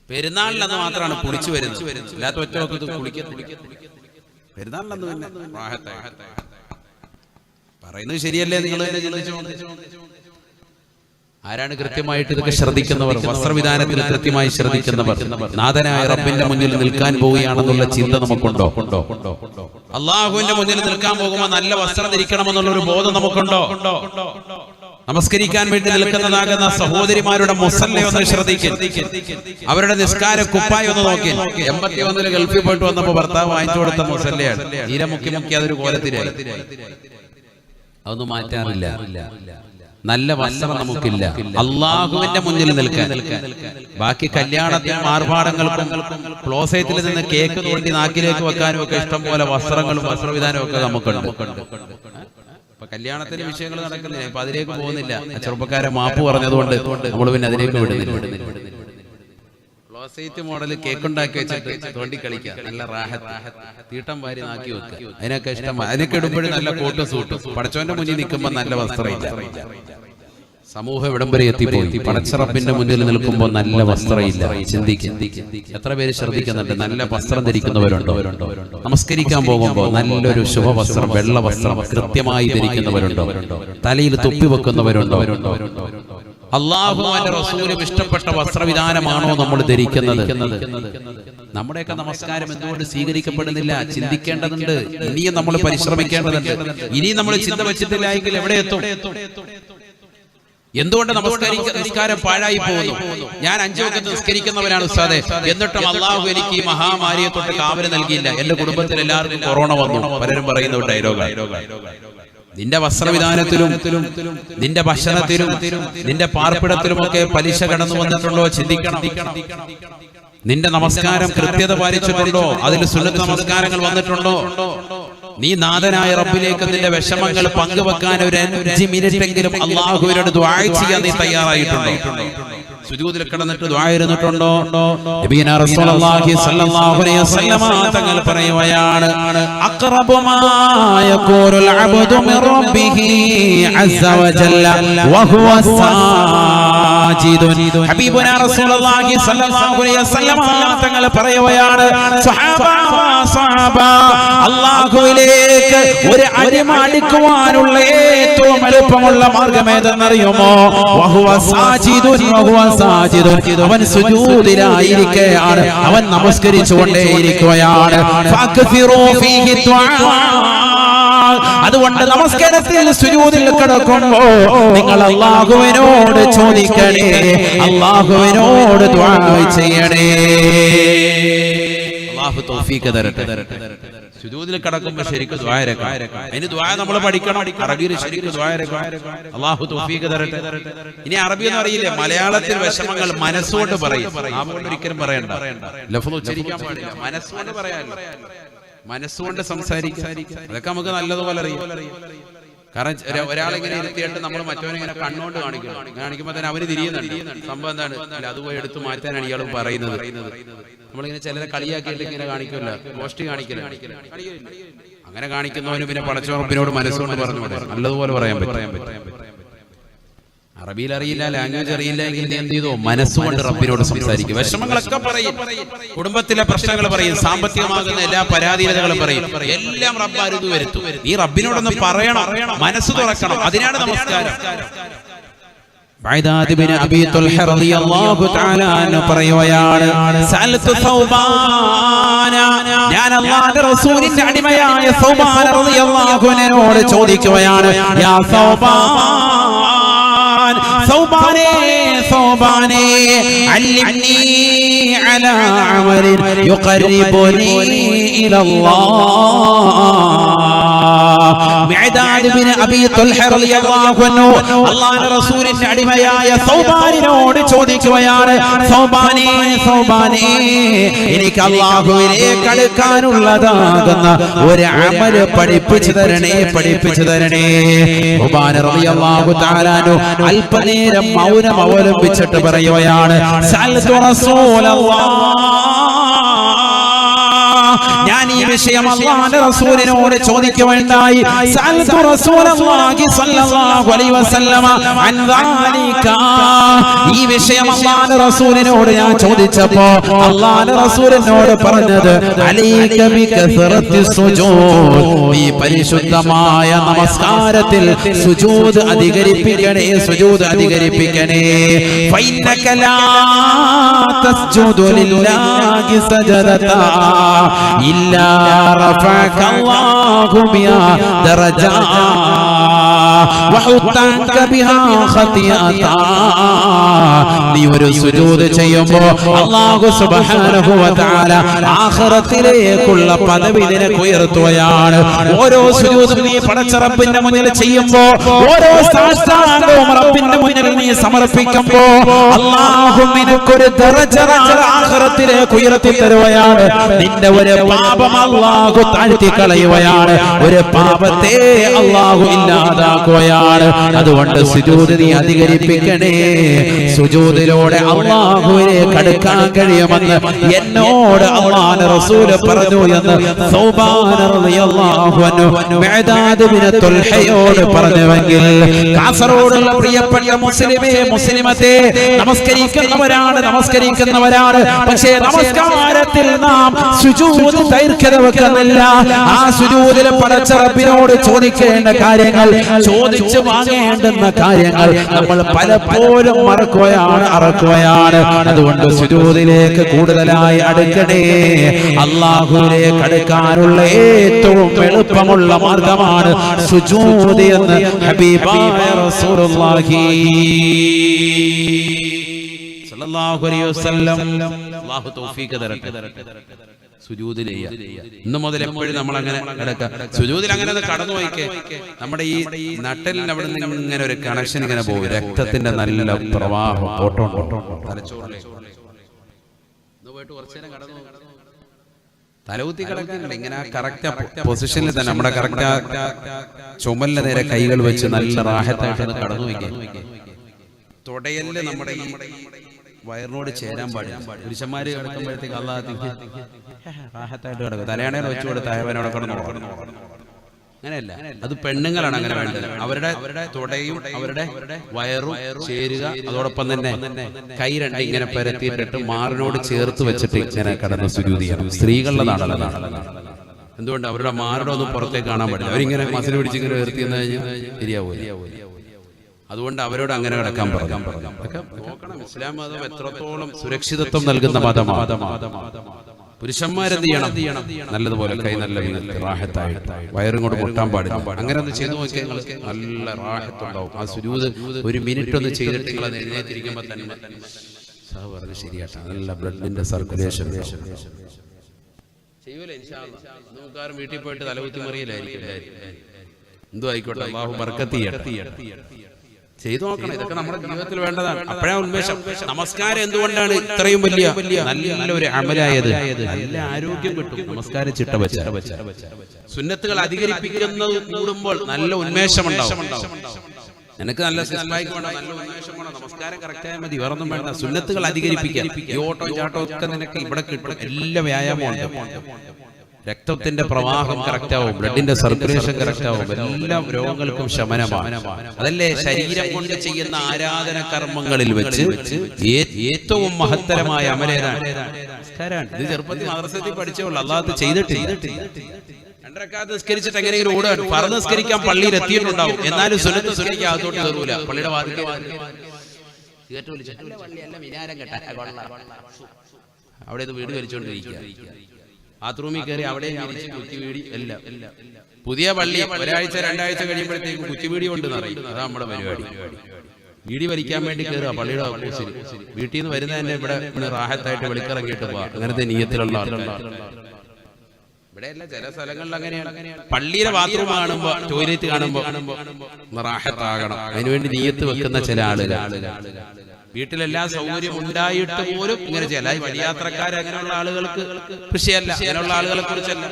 പെരുന്നാളിലന്ന് മാത്രമാണ് കുളിച്ചു വരുന്നത്. അല്ലാത്ത ഒറ്റ പെരുന്നാളിലന്ന് പറയുന്നത് ശരിയല്ലേ? നിങ്ങൾ തന്നെ ചിന്തിച്ചു. ആരാണ് കൃത്യമായിട്ട് ഇതൊക്കെ ശ്രദ്ധിക്കുന്നവർ? വസ്ത്രവിധാനത്തിൽ കൃത്യമായി ശ്രദ്ധിക്കുന്നവർ. നാഥനായ റബ്ബിന്റെ മുന്നിൽ നിൽക്കാൻ പോവുകയാണെന്നുള്ള ചിന്ത നമുക്കുണ്ടോ? അള്ളാഹുവിന്റെ മുന്നിൽ നിൽക്കാൻ പോകുമ്പോൾ നല്ല വസ്ത്രം ധരിക്കണമെന്നുള്ള ഒരു ബോധം നമുക്കുണ്ടോ? നമസ്കരിക്കാൻ വേണ്ടി നിൽക്കുന്നതാകുന്ന സഹോദരിമാരുടെ മുസല്ല ഒന്ന് ശ്രദ്ധിക്കും. അവരുടെ നിസ്കാര കുപ്പായി ഒന്ന് നോക്കി. 81 ഗൾഫിൽ പോയിട്ട് വന്നപ്പോ ഭർത്താവ് വാങ്ങിച്ചു കൊടുത്ത മുസല്ലയാണ്. തീരെ മുക്കി അതൊരു കോലത്തിലായി. അതൊന്നും മാറ്റാറില്ല. നല്ല വസ്ത്രം നമുക്കില്ല അള്ളാഹുവിന്റെ മുന്നിൽ നിൽക്കാൻ. ബാക്കി കല്യാണത്തിനും ആർഭാടങ്ങൾക്കും ക്ലോസേറ്റിൽ നിന്ന് കേക്ക് തോണ്ടി നാക്കിലേക്ക് വെക്കാനും ഒക്കെ ഇഷ്ടം പോലെ വസ്ത്രങ്ങളും വസ്ത്രവിധാനവും ഒക്കെ നമുക്കുണ്ട്. അപ്പൊ കല്യാണത്തിന് വിഷയങ്ങൾ നടക്കുന്നില്ല. അപ്പൊ അതിലേക്ക് പോകുന്നില്ല. ചെറുപ്പക്കാരെ മാപ്പ് പറഞ്ഞതുകൊണ്ട് നമ്മൾ പിന്നെ അതിലേക്ക് വിടുന്നില്ല. ക്ലോസേറ്റ് മോഡൽ കേക്ക് ഉണ്ടാക്കി വെച്ചിട്ട് തോണ്ടി കളിക്കുക, നല്ല റാഹത്ത്, തീട്ടം വാരി നാക്കി വെക്കുക. അതിനൊക്കെ ഇഷ്ടം. അതിനൊക്കെ ഇടുമ്പോഴും നല്ല കോട്ട് സൂട്ടും. പടച്ചവന്റെ മുന്നിൽ നിൽക്കുമ്പോൾ നല്ല വസ്ത്രമില്ല. സമൂഹം എവിടം വരെ എത്തിപ്പോയി. പടച്ചറപ്പിന്റെ മുന്നിൽ നിൽക്കുമ്പോൾ നല്ല വസ്ത്രമില്ല. ചിന്തിക്കും. എത്ര പേര് ശ്രദ്ധിക്കുന്നുണ്ട്? നല്ല വസ്ത്രം ധരിക്കുന്നവരുണ്ടോ? നമസ്കരിക്കാൻ പോകുമ്പോൾ നല്ലൊരു ശുഭവസ്ത്രം, വെള്ള വസ്ത്രം കൃത്യമായി ധരിക്കുന്നവരുണ്ടോ? തലയിൽ തൊപ്പി വെക്കുന്നവരുണ്ടോ? അല്ലാഹുവിന്റെ റസൂലും ഇഷ്ടപ്പെട്ട വസ്ത്രവിധാനമാണോ നമ്മൾ ധരിക്കുന്നത്? നമ്മുടെയൊക്കെ നമസ്കാരം എന്തുകൊണ്ട് സ്വീകരിക്കപ്പെടുന്നില്ല? ചിന്തിക്കേണ്ടതുണ്ട്. ഇനിയും നമ്മൾ പരിശ്രമിക്കേണ്ടതുണ്ട്. ഇനിയും നമ്മൾ ചിന്ത വെച്ചിട്ടില്ല എങ്കിൽ എവിടെ എത്തും? എന്തുകൊണ്ട് നമസ്കാരം പാഴായി പോകുന്നു? ഞാൻ 5 വഖത്ത് നിസ്കരിക്കുന്നവരാണ് ഉസ്താദേ, എന്നിട്ടും അള്ളാഹു എനിക്ക് ഈ മഹാമാരിയെ തൊട്ട് കാവല് നൽകിയില്ല. എന്റെ കുടുംബത്തിൽ എല്ലാവർക്കും കൊറോണ വന്നു. പലരും പറയുന്ന ഡയലോഗ്. നിന്റെ വസ്ത്രവിധാനത്തിലും നിന്റെ ഭക്ഷണത്തിലും നിന്റെ പാർപ്പിടത്തിലുമൊക്കെ പലിശ കടന്നു വന്നിട്ടുണ്ടോ? ചിന്തിക്കണം. നിന്റെ നമസ്കാരം കൃത്യത പാലിച്ചിട്ടുണ്ടോ? അതിൽ സുന്നത്ത് നമസ്കാരങ്ങൾ വന്നിട്ടുണ്ടോ? നീ നാഥനായ റബ്ബിലേക്ക് നിന്റെ വിഷമങ്ങൾ പങ്കുവെക്കാൻ ഒരു 5 മിനിറ്റെങ്കിലും അള്ളാഹുവിനോട് ദുആ ചെയ്യാൻ നീ തയ്യാറായിട്ടുണ്ടോ? സുജൂദിൽ കിടന്നിട്ട് ദുആ ഇരുന്നിട്ടുണ്ടോ? നബിയനാ റസൂലുള്ളാഹി സ്വല്ലല്ലാഹു അലൈഹി വസല്ലമ തങ്ങൾ പറയുകയാണ്, അഖറബു മാ യഖൂലുൽ അബ്ദു മിർ റബ്ബിഹി അസ്സ വജല്ല വഹുവ സാജിദുൻ. ഹബീബുനാ റസൂലുള്ളാഹി സ്വല്ലല്ലാഹു അലൈഹി വസല്ലമ തങ്ങൾ പറയുകയാണ്, സ്വഹാബ അല്ലാഹുവിലേക്ക് ഒരു അടിമ അടുക്കുവാനുള്ള ഏറ്റവും എളുപ്പമുള്ള മാർഗ്ഗം ഏതെന്നറിയുമോ? വഹുവ സാജിദുൻ വഹുവ സാജിദുൻ. അവൻ സുജൂദിലായിരിക്കുകയാണ്, അവൻ നമസ്കരിച്ചുകൊണ്ടേയിരിക്കുകയാണ്. ഫഅക്സിറൂ ഫീഹി ദുആ. അതുകൊണ്ട് നമസ്കാരത്തിൽ സുജൂദിൽ കിടക്കുമ്പോ നിങ്ങൾ അല്ലാഹുവിനോട് ചോദിക്കണേ, അല്ലാഹുവിനോട് ദുആ ചെയ്യണേ. അല്ലാഹു തൗഫീഖ് തരട്ടെ. സുജൂദിൽ കിടക്കുമ്പോൾ ശരിക്കും ദുആ ഇറക്കാം. അതിന് ദുആ നമ്മൾ പഠിക്കണം. അറബിയിൽ ശരിക്കും ദുആ ഇറക്കാം. അല്ലാഹു തൗഫീഖ് തരട്ടെ. ഇനി അറബി എന്ന് അറിയില്ലേ, മലയാളത്തിൽ വിഷമങ്ങൾ മനസ്സുകൊണ്ട് പറയും. നാവുകൊണ്ട് ഒരിക്കലും പറയണ്ട. ലഫ്ള് ഉച്ചരിക്കാൻ പാടില്ല. മനസ്സുകൊണ്ട് പറയാൻ, മനസ്സുകൊണ്ട് സംസാരിക്കാൻ. അതൊക്കെ നമുക്ക് നല്ലതുപോലെ അറിയാം. കാരണം ഒരാളിങ്ങനെ ഇരുത്തിയിട്ട് നമ്മൾ മറ്റവനിങ്ങനെ കണ്ണുകൊണ്ട് കാണിക്കുമ്പോൾ തന്നെ അവര് തിരിയുന്നുണ്ട്. സംഭവം എന്താണ്? അല്ല, അത് പോയി എടുത്ത് മാറ്റാനാണ് ഇയാൾ പറയുന്നത്. നമ്മളിങ്ങനെ ചിലരെ കളിയാക്കിയിട്ട് ഇങ്ങനെ കാണിക്കില്ല, ഗോഷ്ടി കാണിക്കില്ല. അങ്ങനെ കാണിക്കുന്നവന് പിന്നെ പടച്ചോറപ്പിനോട് മനസ്സുകൊണ്ട് പറഞ്ഞു നല്ലതുപോലെ പറയാൻ പറ്റും. അറബിയിൽ അറിയില്ല, ലാംഗ്വേജ് അറിയില്ല എങ്കിൽ നീ എന്ത് ചെയ്തോ? മനസ്സുകൊണ്ട് റബ്ബിനോട് സംസാരിക്കും. വിഷമങ്ങളൊക്കെ പറയും, കുടുംബത്തിലെ പ്രശ്നങ്ങൾ പറയും, സാമ്പത്തികമാകുന്ന എല്ലാ പരാധീനതകളും പറയും. എല്ലാം റബ്ബ് അരുത് വരുത്തും. നീ റബ്ബിനോടൊന്ന് പറയണം, മനസ്സ് തുറക്കണം. അതിനാണ് നമസ്കാരം. ബഅദാദ് ബിൻ അബീ തുൽഹ റളിയല്ലാഹു തആല അൻഹു പറയുകയാണ്, സഅൽതു സൗബാന, ഞാൻ അല്ലാഹുവിന്റെ റസൂലിന്റെ അടിമയായ സൗബാന റളിയല്ലാഹു അൻഹുവിനോട് ചോദിക്കുകയാണ്, യാ സൗബാനേ സൗബാനേ അല്ലിംനി അലാ അമലിൻ യുഖർരിബുനി ഇലല്ലാഹ്. ബഅദാദ് ബിൻ അബീ തുൽഹ റളിയല്ലാഹു അൻഹു അല്ലാഹുവിന്റെ റസൂലിന്റെ അടിമയായ സൗബാനിനോട് ചോദിക്കുകയാണ്, സൗബാനേ സൗബാനേ എനിക്ക് അല്ലാഹുവിലേക്ക് അടുക്കാനുള്ളതാകുന്ന ഒരു അമല് പഠിപ്പിച്ചു തരണേ, പഠിപ്പിച്ചു തരണേ. സൗബാന റളിയല്ലാഹു തആല അൻഹു അല്പനേരം മൗനം അവലംബിച്ചിട്ട് പറയുകയാണ്, സഅൽതു റസൂലല്ലാഹ്, ഞാൻ ഈ വിഷയം അല്ലാഹുവിന്റെ റസൂലിനോട് ചോദിക്കുകയുണ്ടായി. സഅൽതു റസൂലല്ലാഹി സ്വല്ലല്ലാഹു അലൈഹി വസല്ലമ അൻ ദാലിക, ഈ വിഷയം അല്ലാഹുവിന്റെ റസൂലിനോട് ഞാൻ ചോദിച്ചപ്പോൾ അല്ലാഹുവിന്റെ റസൂലിനോട് പറഞ്ഞത്, അലൈക ബികസറത്തി സുജൂദ്, ഈ പരിശുദ്ധമായ നമസ്കാരത്തിൽ സുജൂദ് അധികരിപ്പിക്കണേ, സുജൂദ് അധികരിപ്പിക്കണേ. ഫൈനക ലാ തസ്ജുദു ലില്ലാഹി സജദതാ ഇല്ലാ റഫഅക അല്ലാഹു ബിഹാ ദറജാ വഹുത്തക ബിഹാ ഖതിയതാ. നീ ഒരു സുജൂദ് ചെയ്യുമ്പോൾ അല്ലാഹു സുബ്ഹാനഹു വ തആല ആഖിറത്തിലേക്കുള്ള പദവി നിനക്ക് ഉയർത്തുകയാണ്. ഓരോ സുജൂദും നീ പടച്ച റബ്ബിന്റെ മുന്നിൽ ചെയ്യുമ്പോൾ, ഓരോ സാഷ്ടാംഗവും റബ്ബിന്റെ മുന്നിൽ നീ സമർപ്പിക്കുമ്പോൾ അല്ലാഹു നിനക്കൊരു ദറജ ആഖിറത്തിലേക്ക് ഉയർത്തി തരുകയാണ്. നിന്റെ ഒരു പാപം അല്ലാഹു താഴ്ത്തി കളയുകയാണ്, ഒരു പാപത്തെ അല്ലാഹു ഇല്ലാതാക്കുകയാണ്. അതുകൊണ്ട് സുജൂദ് നീ അധികരിപ്പിക്കണേ. സുജൂദിലൂടെ അല്ലാഹുവിലേക്ക് അടുക്കാൻ കഴിയുമെന്ന് എന്നോട് അല്ലാഹുവിന്റെ റസൂൽ പറഞ്ഞു എന്ന് സൗബാന റളിയല്ലാഹു അൻഹു ബഅദാദ് ബിൻ തുൽഹയോട് പറഞ്ഞുവെങ്കിൽ, കാസർഗോഡുള്ള പ്രിയപ്പെട്ട മുസ്ലിമേ മുസ്ലിമത്തെ, നമസ്കരിക്കുന്നവരാണ്, പക്ഷേ നമസ്കാരത്തിൽ നാം സുജൂദ് ദൈർഘ്യത വെക്കുന്നില്ല. ആ സുജൂദിൽ പടച്ച റബ്ബിനോട് ചോദിക്കേണ്ട കാര്യങ്ങൾ, ചോദിച്ചു വാങ്ങേണ്ടുന്ന കാര്യങ്ങൾ നമ്മൾ പലപ്പോഴും മറക്കുകയാണ്, അറക്കുകയാണ്. അതുകൊണ്ട് സുജൂദിലേക്ക് കൂടുതലായി അടുക്കണേ. അല്ലാഹുവിലേക്ക് അടുക്കാനുള്ള ഏറ്റവും എളുപ്പമുള്ള മാർഗമാണ് സുജൂദ് എന്ന് ഹബീബായ റസൂലുള്ളാഹി സ്വല്ലല്ലാഹു അലൈഹി വസല്ലം. അല്ലാഹു തൗഫീഖ് തരട്ടെ. സുജൂദിൽ ഇന്ന് മുതൽ എപ്പോഴും നമ്മൾ അങ്ങനെ കിടക്കാം. സുജൂദിൽ അങ്ങനെ കടന്നു പോയിക്കേ, നമ്മുടെ ഈ നട്ടലിന് അവിടെ നിന്ന് ഇങ്ങനെ ഒരു കണക്ഷൻ ഇങ്ങനെ പോകും, രക്തത്തിന്റെ നല്ല പ്രവാഹം ഓട്ടം തലച്ചോറിലേക്ക് പോയിട്ട് കുറച്ചു നേരം കടന്നു തലകുത്തി കിടക്കുന്നില്ല. ഇങ്ങനെ ആ കറക്റ്റ് പൊസിഷനിൽ തന്നെ നമ്മുടെ കറക്റ്റ് ചുമലിന് നേരെ കൈകൾ വെച്ച് നല്ല റാഹത്തായിട്ട് കടന്നു വയ്ക്കുക. തുടയല് നമ്മുടെ ഈ വയറിനോട് ചേരാൻ പാടില്ല. പുരുഷന്മാര് കിടക്കുമ്പോഴത്തേക്ക് അല്ലാഹ് റാഹത്തായിട്ട് കിടക്കും. തലയാണേൽ വെച്ചു കൊടുത്ത അയവനോടെ കിടന്നു. അങ്ങനെയല്ല, അത് പെണ്ണുങ്ങളാണ് അങ്ങനെ വേണ്ടത്. അവരുടെ തുടയും അവരുടെ വയറും ചേരുക. അതോടൊപ്പം തന്നെ കൈ രണ്ട് ഇങ്ങനെ പരത്തിയിട്ടിട്ട് മാറിനോട് ചേർത്ത് വെച്ചിട്ട് ഇങ്ങനെ കിടന്ന് സുജൂദ് ചെയ്യണം. സ്ത്രീകളുടെ എന്തുകൊണ്ട് അവരുടെ മാറിനോട് ഒന്നും പുറത്തേക്ക് കാണാൻ പാടില്ല. അവരിങ്ങനെ മസിൽ പിടിച്ചിങ്ങനെ ഉയർത്തി എന്ന് കഴിഞ്ഞാൽ ശരിയാവൂല. അതുകൊണ്ട് അവരോട് അങ്ങനെ കിടക്കാൻ പറഞ്ഞു. ഇസ്ലാം മതം എത്രത്തോളം സുരക്ഷിതത്വം നൽകുന്ന മതമാണ്. പുരുഷന്മാരെന്ത് ചെയ്യണം? നല്ലതുപോലെ കൈ നല്ല റാഹത്തായിട്ട്, വയറും കൊണ്ട് മുട്ടാൻ പാടില്ല. അങ്ങനെ ഒന്ന് ചെയ്തു നോക്കിയാൽ നിങ്ങൾക്ക് നല്ല റാഹത്തുണ്ടാവും. ആ സുജൂദ് ഒരു മിനിറ്റ് ഒന്ന് ചെയ്തിട്ട് നിങ്ങൾ അത് എഴുന്നേറ്റിരിക്കുമ്പോൾ തന്നെ പറഞ്ഞ് ശരിയാട്ടാ, നല്ല ബ്ലഡിന്റെ സർക്കുലേഷൻ ചെയ്യൂലേ. നമുക്കാരും വീട്ടിൽ പോയിട്ട് തലകുത്തി മറിയില്ലായിരിക്കും. എന്തോ ആയിക്കോട്ടെ, അല്ലാഹു ബർക്കത്ത് ചെയ്യട്ടെ. ചെയ്തു നോക്കണം. ഇതൊക്കെ നമ്മുടെ ജീവിതത്തിൽ വേണ്ടതാണ്. അപ്പോഴാ ഉന്മേഷം. നമസ്കാരം എന്തുകൊണ്ടാണ് ഇത്രയും വലിയ നല്ലൊരു അമലായത്? നല്ല ആരോഗ്യം കിട്ടും നമസ്കാരം ചിട്ട വെച്ച. സുന്നത്തുകൾ അധികരിപ്പിക്കുന്നത് കൂടുമ്പോൾ നല്ല ഉന്മേഷം ഉണ്ടാവും. നിനക്ക് നല്ല സിസ്മായിക്ക് വേണം, നല്ല ഉന്മേഷം വേണം, നമസ്കാരം കറക്റ്റായ മതി, വേറൊന്നും വേണ്ട. സുന്നത്തുകൾ അധികരിപ്പിക്കുക. ഈ ഓട്ടോ ചാട്ടോ ഒക്കെ നിനക്ക് ഇവിടെ കിട്ടും. എല്ലാ വ്യായാമമുണ്ട്. രക്തത്തിന്റെ പ്രവാഹം കറക്റ്റ് ആവും, ബ്ലഡിന്റെ സർക്കുലേഷൻ കറക്റ്റ് ആവും, എല്ലാ രോഗങ്ങൾക്കും ശമനമാണ്. അതല്ലേ ശരീരം കൊണ്ട് ചെയ്യുന്ന ആരാധന കർമ്മങ്ങളിൽ വെച്ച് ഏറ്റവും മഹത്തരമായ അമലേതാണ് നമസ്കാരമാണ്. ഇത് ചെറുപ്പത്തിൽ മദ്രസത്തിൽ പഠിച്ചോളൂ, അല്ലാതെ ചെയ്തിട്ടില്ല. രണ്ടരക്കാലത്ത് നിസ്കരിച്ചിട്ട് എങ്ങനെയെങ്കിലും ഓടുകയാണ്. പറന്ന് നിസ്കരിക്കാൻ പള്ളിയിൽ എത്തിയിട്ടുണ്ടാവും, എന്നാലും സുന്നത്ത് നിസ്കരിക്കാൻ അകത്തോട്ട് കയറൂല. പള്ളിയുടെ വാതിൽ അവിടെ ഇത് വീട് വലിച്ചുകൊണ്ടിരിക്കുക. ബാത്റൂമിൽ കയറി അവിടെ കുറ്റിവീടി എല്ലാം. പുതിയ പള്ളി ഒരാഴ്ച രണ്ടാഴ്ച കഴിയുമ്പോഴത്തേക്കും കുറ്റിവീടി കൊണ്ട് നിറയും. അതാ നമ്മുടെ പരിപാടി. വീടി വലിക്കാൻ വേണ്ടി കയറുക പള്ളിയുടെ ഓപ്പോസിറ്റ്. വീട്ടിൽ നിന്ന് വരുന്ന തന്നെ ഇവിടെ റാഹത്തായിട്ട് വെളിക്കിറങ്ങിയിട്ട് പോവാ. അങ്ങനത്തെ നീയത്തിലുള്ള ആളുകളാണ് ഇവിടെയല്ല. ചില സ്ഥലങ്ങളിൽ അങ്ങനെയാണ്. പള്ളിയിലെ ബാത്റൂം കാണുമ്പോ, ടോയ്ലറ്റ് കാണുമ്പോ റാഹത്താകണം, അതിനുവേണ്ടി നീയത്ത് വെക്കുന്ന ചില ആളുകൾ. വീട്ടിലെല്ലാ സൗകര്യം ഉണ്ടായിട്ട് പോലും ഇങ്ങനെ ചില വഴിയാത്രക്കാർ അങ്ങനെയുള്ള ആളുകൾക്ക് കൃഷിയല്ല. അങ്ങനെയുള്ള ആളുകളെ കുറിച്ചല്ല.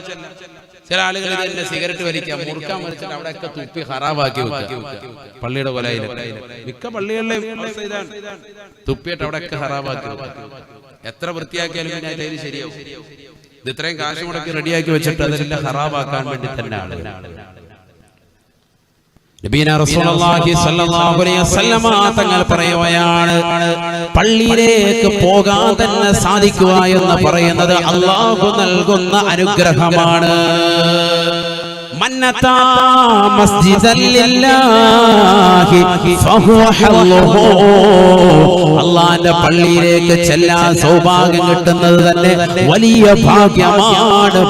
ചില ആളുകൾ തന്നെ സിഗരറ്റ് വലിക്കാം, മുറുക്കാൻ വലിച്ചിട്ട് അവിടെയൊക്കെ തുപ്പി ഹറാബാക്കി വെക്കുക. പള്ളിയുടെ കൊലയിലൊക്കെ മിക്ക പള്ളികളിലെ ഇതാണ്. തുപ്പിയിട്ട് അവിടെയൊക്കെ ഹറാബാക്കി വെക്കുക. എത്ര വൃത്തിയാക്കിയാലും പിന്നെ അതിൽ ശരിയാവും. ഇത് ഇത്രയും കാശ് മുടക്കി റെഡിയാക്കി വെച്ചിട്ട് അതെല്ലാം ഹറാബാക്കാൻ വേണ്ടി തന്നെ ആളുകൾ. നബിയന റസൂലുള്ളാഹി സ്വല്ലല്ലാഹു അലൈഹി വസല്ലമ തങ്ങൾ പറയുകയാണ്, പള്ളിയിലേക്ക് പോകാൻ തന്നെ സാധിക്കുക എന്ന് പറയുന്നത് അല്ലാഹു നൽകുന്ന അനുഗ്രഹമാണ്. മന്നതാ മസ്ജിദൻ ലില്ലാഹി ഫഹുവ ഹല്ലുഹു. അല്ലാഹുവിന്റെ പള്ളിയിലേക്ക് ചെല്ലാൻ സൗഭാഗ്യം കിട്ടുന്നത് തന്നെ വലിയ ഭാഗ്യമാണ്.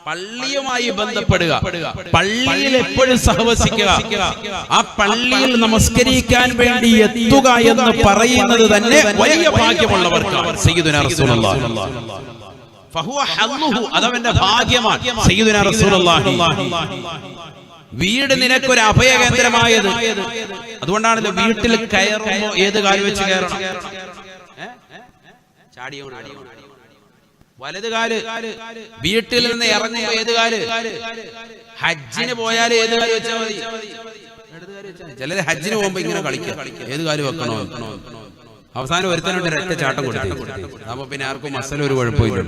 പള്ളിയുമായി ബന്ധപ്പെടുക, പള്ളിയിൽ എപ്പോഴും സഹവസിക്കുക, ആ പള്ളിയിൽ നമസ്കരിക്കാൻ വേണ്ടി എത്തുക എന്ന് പറയുന്നത് തന്നെ വലിയ ഭാഗ്യമുള്ളവർക്കാണ്. സയ്യിദുനാ റസൂലുള്ളാഹി ഫഹുവ ഹല്ലുഹു, അതവന്റെ ഭാഗ്യമാണ്. സയ്യിദുനാ റസൂലുള്ളാഹി വീട് നിനക്കൊരു അഭയകേന്ദ്രമായത്. അതുകൊണ്ടാണല്ലോ വീട്ടിൽ കയറുമ്പോ ഏത് കാല് വെച്ച് കയറണം? വലത് കാല്. വീട്ടിൽ നിന്ന് ഇറങ്ങുമ്പോ ഏത് കാല്? ഹജ്ജിന് പോയാൽ ഏത് കാല് വെച്ചാൽ മതി? ചിലര് ഹജ്ജിന് പോകുമ്പോ ഇങ്ങനെ കളിക്കുക, ഏത് കാല് വെക്കണോ. അവസാനം ഒരുത്തനുണ്ട് ഒരൊറ്റ ചാട്ടം കൊടുത്തു. അപ്പൊ പിന്നെ ആർക്കും മസല ഒരു കുഴപ്പമില്ല.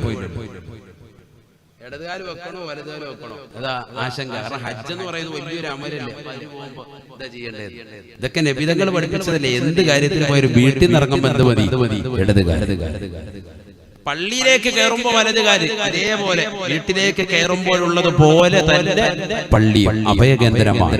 ഇടതുകാല് വെക്കണോ വലതുകാല് വെക്കണോ അതാ ആശങ്ക. കാരണം ഹജ്ജ് എന്ന് പറയുന്നത് വലിയൊരു അമലല്ലേ. എന്താ ചെയ്യേണ്ടത്? ഇതൊക്കെ നബിതങ്ങൾ പഠിപ്പിച്ചതല്ലേ. എന്ത് കാര്യത്തിൽ പോയാലും വീട്ടിൽ നിന്ന് ഇറങ്ങുമ്പോ എന്ത് മതി? ഇടതുകാല്. പള്ളിയിലേക്ക് കയറുമ്പോ വലതുകാല്, അതേപോലെ വീട്ടിലേക്ക് കയറുമ്പോഴുള്ളത് പോലെ തന്നെ പള്ളി അഭയകേന്ദ്രമാണ്.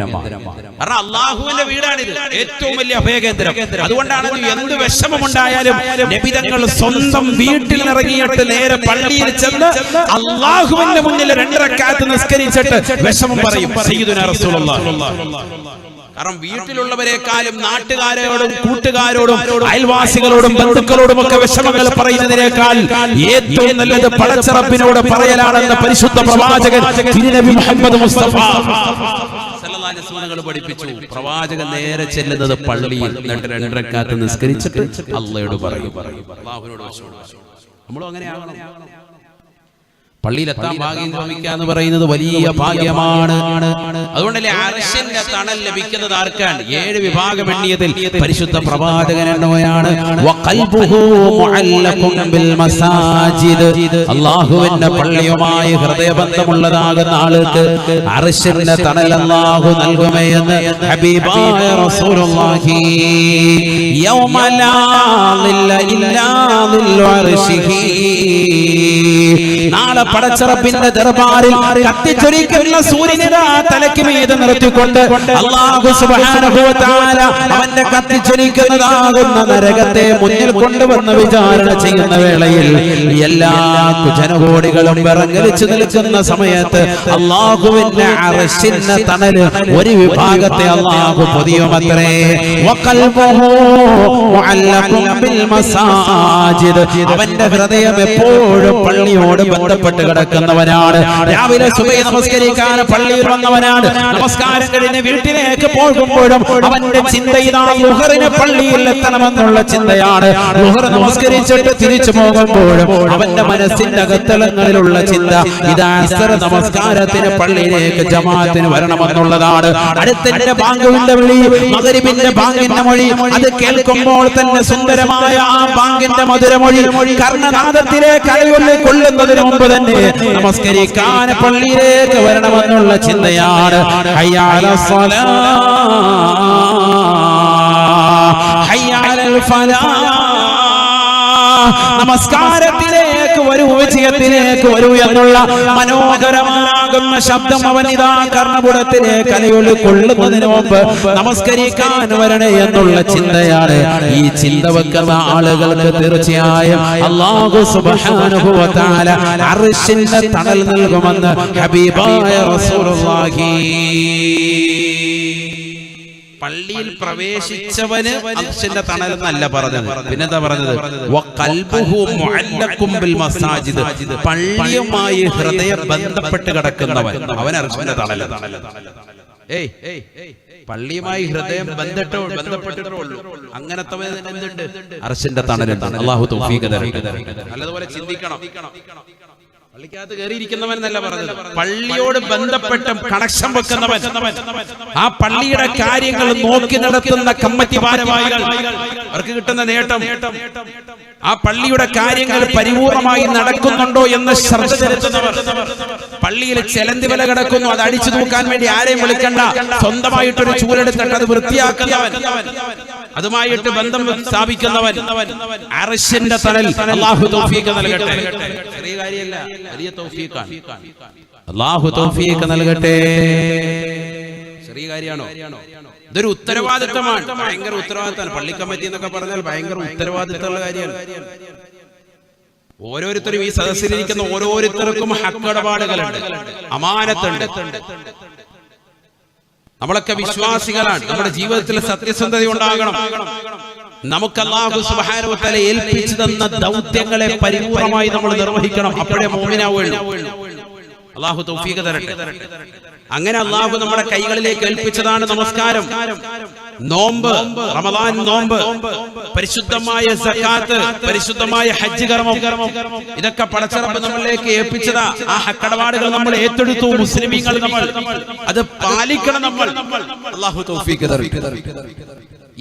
കാരണം അള്ളാഹുവിന്റെ വീടാണിത്, ഏറ്റവും വലിയ അഭയകേന്ദ്രം. അതുകൊണ്ടാണ് എന്ത് വിഷമമുണ്ടായാലും നബിതങ്ങൾ സ്വന്തം വീട്ടിൽ ഇറങ്ങിയിട്ട് നേരെ പള്ളിയിൽ ചെന്ന് അള്ളാഹുവിന്റെ മുന്നിൽ 2 റക്അത്ത് നിസ്കരിച്ചിട്ട് വിഷമം പറയും സയ്യിദുനാ റസൂലുള്ളാഹി. കാരണം വീട്ടിലുള്ളവരെക്കാളും നാട്ടുകാരോടും കൂട്ടുകാരോടും അയൽവാസികളോടും ബന്ധുക്കളോടും ഒക്കെ വിഷമങ്ങൾ പറയുന്നതിനേക്കാൾ ഏറ്റവും നല്ലത് പടച്ചറപ്പിനോട് പറയലാണെന്ന് പരിശുദ്ധ പ്രവാചകൻ തിരുനബി മുഹമ്മദ് മുസ്തഫ സല്ലല്ലാഹു അലൈഹി വസല്ലം പഠിപ്പിച്ചു. പ്രവാചകൻ നേരെ ചെല്ലുന്നത് പള്ളിയിൽ 2 റക്അത്ത് നിസ്കരിച്ചിട്ട് അല്ലാഹുവോട് പറയും. അല്ലാഹുവിനോട് നമ്മളും അങ്ങനെ ആകണം. പള്ളിയിലെത്താൻ ഭാഗ്യം ലഭിക്കുക എന്ന് പറയുന്നത് വലിയ ഭാഗ്യമാണ്. അതുകൊണ്ടല്ലേ അർശിന്റെ തണൽ ലഭിക്കുന്നത് ആർക്കാണ്? 7 വിഭാഗം എണ്ണിയതിൽ പരിശുദ്ധ പ്രവാചകൻ എണ്ണുകയാണ് അല്ലാഹുവിന്റെ പള്ളിയുമായി ഹൃദയബന്ധമുള്ളതാകുന്ന ആൾക്ക് അർശിന്റെ തണൽ അല്ലാഹു നൽകുമെന്ന് ഹബീബായ റസൂലുള്ളാഹി. യൗമ ലാ ളില്ല ഇല്ലാ ളില്ലു അർശിഹി. നാളെ പടച്ചറപ്പിന്റെ ദർബാറിൽ കത്തിച്ചൊരിക്കുന്ന സൂര്യനെ തലയ്ക്ക് മീതെ നിർത്തിക്കൊണ്ട് അല്ലാഹു സുബ്ഹാനഹു വ തആല അവന്റെ കത്തിച്ചൊരിക്കുന്നതാകുന്ന നരകത്തെ മുന്നിൽ കൊണ്ടുവന്ന് വിചാരണ ചെയ്യുന്ന വേളയിൽ എല്ലാ ജനകോടികളും വിറങ്ങലിച്ചു നിൽക്കുന്ന സമയത്ത് അല്ലാഹുവിന്റെ അർശിന്റെ തണല് ഒരു വിഭാഗത്തെ അല്ലാഹു പൊതിയുമത്രേ. വഖൽബുഹു മുഅല്ലഖുൻ ബിൽ മസാജിദ്. അവന്റെ ഹൃദയം എപ്പോഴും പള്ളിയോട് ബന്ധപ്പെട്ട് കിടക്കുന്നവനാണ്. രാവിലെ സുബഹി നമസ്കരിക്കാൻ പള്ളിയിൽ വന്നവനാണ്. നമസ്കാരം കഴിഞ്ഞ് വീട്ടിലേക്ക് പോകുമ്പോഴും അവന്റെ ചിന്ത ഇതാ ളുഹറിന് പള്ളിയിൽ എത്തണമെന്നുള്ള ചിന്തയാണ്. ളുഹർ നമസ്കരിച്ചിട്ട് തിരിച്ചു പോകുമ്പോഴും അവന്റെ മനസ്സിന്റെ അകത്തളങ്ങളിലുള്ള ചിന്ത ഇതാ അസ്ർ നമസ്കാരത്തിന് പള്ളിയിലേക്ക് ജമാഅത്തിന് വരണമെന്നുള്ളതാണ്. അടുത്തിന്റെ ബാങ്കിന്റെ വിളി, മഗ്രിബിന്റെ ബാങ്കിന്റെ മൊഴി, അത് കേൾക്കുമ്പോൾ തന്നെ സുന്ദരമായ ആ ബാങ്കിന്റെ മധുരമൊഴി കർണനാദത്തിലേക്ക് അലയൊലി കൊള്ളുന്നതിന് മുമ്പ് തന്നെ നമസ്കരിക്കാൻ പള്ളിയിലേക്ക് വരണമെന്നുള്ള ചിന്തയാണ്. ഹയ്യ അലസ് സ്വലാ, ഹയ്യ അലൽ ഫലാഹ്. നമസ്കാരത്തിലേക്ക് വരൂ, വിജയത്തിലേക്ക് വരൂ എന്നുള്ള മനോഹരമാകുന്ന ശബ്ദം അവൻ ഇതാ കർണപുടത്തിലേക്ക് അലയൊലി കൊള്ളുന്നതിന് മുമ്പ് നമസ്കരിക്കാൻ വരണേ എന്നുള്ള ചിന്തയാണ്. ഈ ചിന്ത വെക്കുന്ന ആളുകൾക്ക് തീർച്ചയായും അല്ലാഹു സുബ്ഹാനഹു വ തആല അർശിന്റെ തണൽ നൽകുമെന്ന് ഹബീബായ റസൂലുള്ളാഹി. പള്ളിയിൽ പ്രവേശിച്ചവന് അർശിന്റെ തണൽ എന്നല്ല പറഞ്ഞത്, പിന്നെന്താ പറഞ്ഞത്? വഖൽബുഹു മുഅല്ലഖും ബിൽ മസാജിദ്. പള്ളിയുമായി ഹൃദയം ബന്ധപ്പെട്ട് കിടക്കുന്നവൻ അവൻ അർശിന്റെ തണൽ. പള്ളിയുമായി ഹൃദയം ബന്ധപ്പെട്ടിട്ടുള്ളൂ അങ്ങനത്തെ എന്തുണ്ട്? അർശിന്റെ തണലുണ്ട്. അല്ലാഹു തൗഫീഖ് തരട്ടെ. നല്ലതുപോലെ ചിന്തിക്കണം. പള്ളിക്കകത്ത് കയറിയിരിക്കുന്നവൻ എന്നല്ല പറഞ്ഞത്, പള്ളിയോട് ബന്ധപ്പെട്ട് കണക്ഷൻ വെക്കുന്നവൻ, ആ പള്ളിയുടെ കാര്യങ്ങൾ നോക്കി നടത്തുന്ന കമ്മിറ്റി ഭാരവാഹികൾ, അവർക്ക് കിട്ടുന്ന നേട്ടം ആ പള്ളിയുടെ കാര്യങ്ങൾ പരിപൂർണമായി നടക്കുന്നുണ്ടോ എന്ന് ശ്രദ്ധ ചെലുത്തുന്നവർ. പള്ളിയിൽ ചെലന്തി വില കിടക്കുന്നു, അത് അടിച്ചു തൂക്കാൻ വേണ്ടി ആരെയും വിളിക്കണ്ട, സ്വന്തമായിട്ടൊരു ചൂലെടുത്തിട്ട് അത് വൃത്തിയാക്കുന്നവൻ, അതുമായിട്ട് ബന്ധം സ്ഥാപിക്കുന്നവൻ. അർശിന്റെ തണൽ അല്ലാഹു തൗഫീഖ് നൽകട്ടെ. ചെറിയ കാര്യമല്ല, വലിയ തൗഫീഖാണ്. അല്ലാഹു തൗഫീഖ് നൽകട്ടെ. ചെറിയ കാര്യമാണോ? ഇതൊരു ഉത്തരവാദിത്തമാണ്, ഭയങ്കര ഉത്തരവാദിത്തമാണ്. പള്ളി കമ്മിറ്റി എന്നൊക്കെ പറഞ്ഞാൽ ഭയങ്കര ഉത്തരവാദിത്തമുള്ള കാര്യമാണ്. ഓരോരുത്തരും ഈ സദസ്സിലിരിക്കുന്ന ഓരോരുത്തർക്കും ഹക്കിടപാടുകളുണ്ട്, അമാനത്തുണ്ട്. നമ്മളൊക്കെ വിശ്വാസികളാണ്. നമ്മുടെ ജീവിതത്തിൽ സത്യസന്ധത ഉണ്ടാകണം. നമുക്ക് അല്ലാഹു സുബ്ഹാനഹു വ തആല ഏൽപ്പിച്ചു തന്ന ദൗത്യങ്ങളെ പരിപൂർണമായി നമ്മൾ നിർവഹിക്കണം. അപ്പോഴേ മുഅ്മിനാവുള്ളൂ. അല്ലാഹു തൗഫീഖ് തരട്ടെ. അങ്ങനെ അല്ലാഹു നമ്മുടെ കൈകളിലേക്ക് ഏൽപ്പിച്ചതാണ് നമസ്കാരം, നോമ്പ്, റമദാൻ നോമ്പ്, പരിശുദ്ധമായ സകാത്ത്, പരിശുദ്ധമായ ഹജ്ജ് കർമ്മം. ഇതൊക്കെ പടച്ച റബ്ബ് നമ്മളിലേക്ക് ഏൽപ്പിച്ചതാ. ആ ഹക്കടപാടുകൾ നമ്മൾ ഏറ്റെടുത്തു. മുസ്ലിമീങ്ങൾ നമ്മൾ അത് പാലിക്കണം. നമ്മൾ അല്ലാഹു തൗഫീഖ് തരട്ടെ.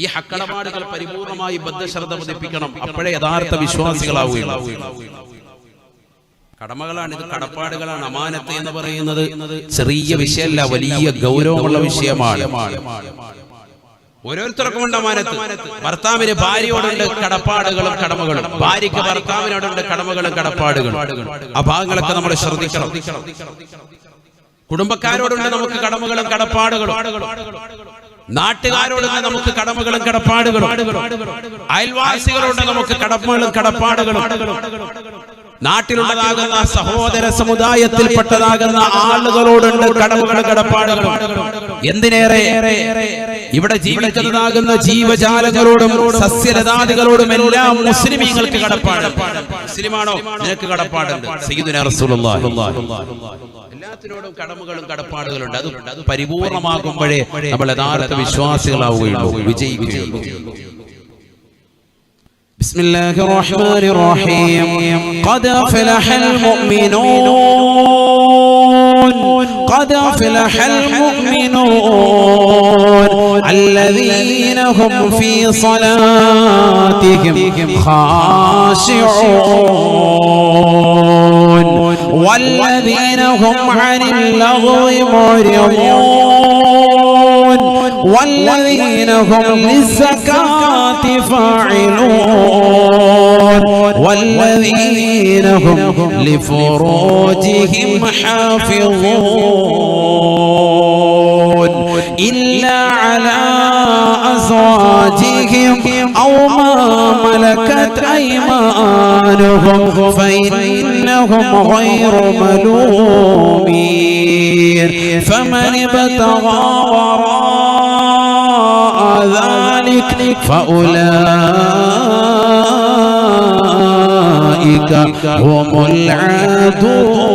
ഈ ഹക്കടപാടുകൾ പരിപൂർണമായി ബദ്ധശ്രദ്ധ പതിപ്പിക്കണം. അപ്പോഴേ യഥാർത്ഥ വിശ്വാസികളാവുകയുള്ളൂ. കടമകളാണ് ഇത്, കടപ്പാടുകളാണ്. അമാനത്ത് എന്ന് പറയുന്നത് ചെറിയ വിഷയമല്ല, വലിയ ഗൗരവമുള്ള വിഷയമാണ്. ഓരോരുത്തർക്കും ഉണ്ട് അമാനത്ത്. ഭർത്താവിന് ഭാര്യയോടുണ്ട് കടപ്പാടുകളും കടമകളും, ഭാര്യയ്ക്ക് ഭർത്താവിനോടുണ്ട് കടമകളും കടപ്പാടുകളും. ആ ഭാഗങ്ങളൊക്കെ നമ്മൾ ശ്രദ്ധിക്കണം. കുടുംബക്കാരോടുണ്ട് നമുക്ക് കടമകളും കടപ്പാടുകളും, നാട്ടുകാരോട് നമുക്ക് കടമകളും കടപ്പാടുകളും, അയൽവാസികളോട് നമുക്ക് കടമകളും കടപ്പാടുകളും, നാട്ടിലുള്ളതാകുന്ന സഹോദര സമുദായത്തിൽപ്പെട്ടതാകുന്ന ആളുകളോടുണ്ട് കടമകളും കടപ്പാടുകളും. എന്തിനേറെ ഇവിടെ ജീവിക്കുന്നതാകുന്ന ജീവജാലങ്ങളോടും സസ്യലതാദികളോടും എല്ലാം മുസ്ലിമീങ്ങൾക്ക് കടപ്പാട്. മുസ്ലിമാണോ? നിനക്ക് കടപ്പാടുണ്ട്. സയ്യിദുനാ റസൂലുള്ളാഹി എല്ലാത്തിനോടും കടമകളും കടപ്പാടുകളുണ്ട്. അത് പരിപൂർണമാകുമ്പോഴേ നമ്മൾ യഥാർത്ഥ വിശ്വാസികളാവുകയുള്ളൂ, വിജയിക്കുകയുള്ളൂ. بسم الله الرحمن الرحيم قد أفلح المؤمنون قد أفلح المؤمنون الذين هم في صلاتهم خاشعون والذين هم عن اللغو معرضون والذين هم للزكاة فاعلون والذين هم لفروجهم حافظون إلا على أزواجهم أو ما ملكت أيمانهم فإنهم غير ملومين فمن ابتغى وراء ذلك فأولئك هم العادون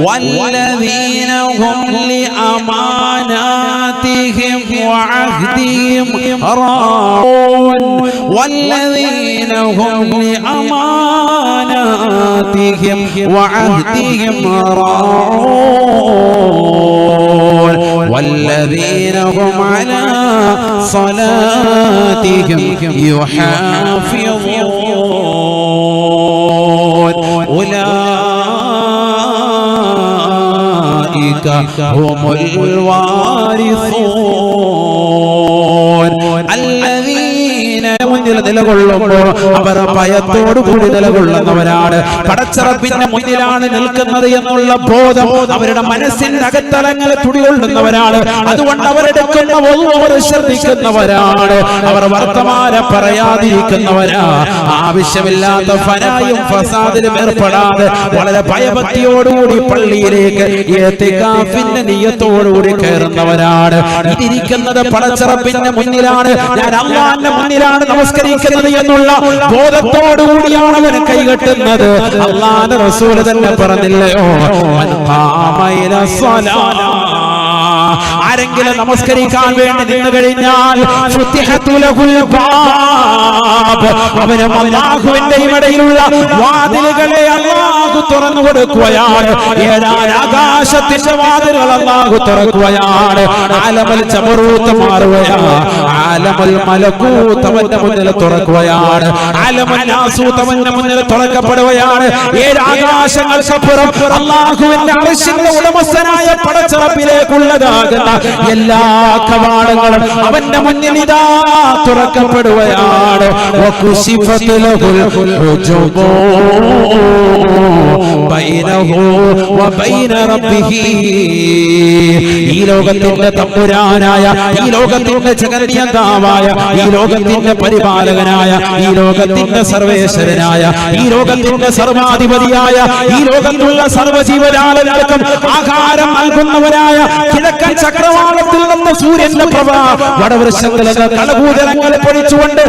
والذين هم لأماناتهم وعهدهم راعون والذين هم لأماناتهم وعهدهم راعون والذين هم على صلاتهم يحافظون أولئك هم الوارثون الذين മുന്നിൽ നിലകൊള്ളുമ്പോൾ അവർ ഭയത്തോടു കൂടി നിലകൊള്ളുന്നവരാണ്. പടച്ചറപ്പിന്റെ മുന്നിലാണ് നിൽക്കുന്നത് എന്നുള്ള ബോധം അവരുടെ മനസ്സിന്റെ അകത്തലങ്ങളെ തുടികൊള്ളുന്നവരാണ്. അതുകൊണ്ട് അവരെടുക്കുന്ന അവർ ശ്രദ്ധിക്കുന്നവരാണ്. അവർ വർത്തമാനം പറയാതിരിക്കുന്നവരാ. ആവശ്യമില്ലാത്ത ഫനായും ഫസാദിലും ഏർപ്പെടാതെ വളരെ ഭയഭക്തിയോടുകൂടി പള്ളിയിലേക്ക് ഇഅ്തികാഫിന്റെ നിയ്യത്തോടുകൂടി കയറുന്നവരാണ്. ഇതിരിക്കുന്നത് പടച്ചറപ്പിന്റെ മുന്നിലാണ്, ഞാൻ അല്ലാഹുവിന്റെ മുന്നിലാണ് നമസ്കരിക്കുന്നത് എന്നുള്ള ബോധത്തോടുകൂടിയാണ് അവൻ കൈകെട്ടുന്നത്. അല്ലാഹുവിന്റെ റസൂൽ തന്നെ പറഞ്ഞില്ലയോ, മൻ ഖാമ ഇല സ്വലാ, ആരെങ്കിലും നമസ്കരിക്കാൻ വേണ്ടി നിന്ന് കഴിഞ്ഞാൽ അവന് അല്ലാഹുവിന്റെ ഇടയിലുള്ള വാതിലുകളെ അല്ലാഹു തുറന്നു കൊടുക്കുകയാണ്. ഏഴാൻ ആകാശത്തിന്റെ വാതിലുകൾ അല്ലാഹു തുറക്കുകയാണ്. ആലമുൽ ജബറൂത്ത് മാറുകയാണ്, ആലമുൽ മലകൂത്ത് അവന്റെ മുന്നിൽ തുറക്കുകയാണ്, ആലമുൽ നാസൂത്ത് അവന്റെ മുന്നിൽ തുറക്കപ്പെടുകയാണ്. ഏഴ് ആകാശങ്ങൾക്കപ്പുറം അല്ലാഹുവിന്റെ അർശിന്റെ ഉടമസ്ഥനായ പടച്ചറപ്പിലേക്കുള്ളതാകുന്ന എല്ലാ കവാടങ്ങളും അവന്റെ മുന്നിൽ ഇതാ തുറക്കപ്പെടുകയാണ്. ഈ ലോകത്തിന്റെ തമ്പുരാനായ, ഈ ലോകത്തിന്റെ ജഗന്നിയന്താവായ, ഈ ലോകത്തിന്റെ പരിപാലകനായ, ഈ ലോകത്തിന്റെ സർവേശ്വരനായ, ഈ ലോകത്തിന്റെ സർവാധിപതിയായ, ഈ ലോകത്തുള്ള സർവ്വജീവജാലങ്ങൾക്കും ആഹാരം നൽകുന്നവനായ കിഴക്കൻ ചക്രവാളത്തിൽ നിന്ന് സൂര്യന്റെ പ്രഭ വടവൃക്ഷങ്ങളിലെ കളഭൂജലങ്ങളെ പൊഴിച്ചുകൊണ്ട്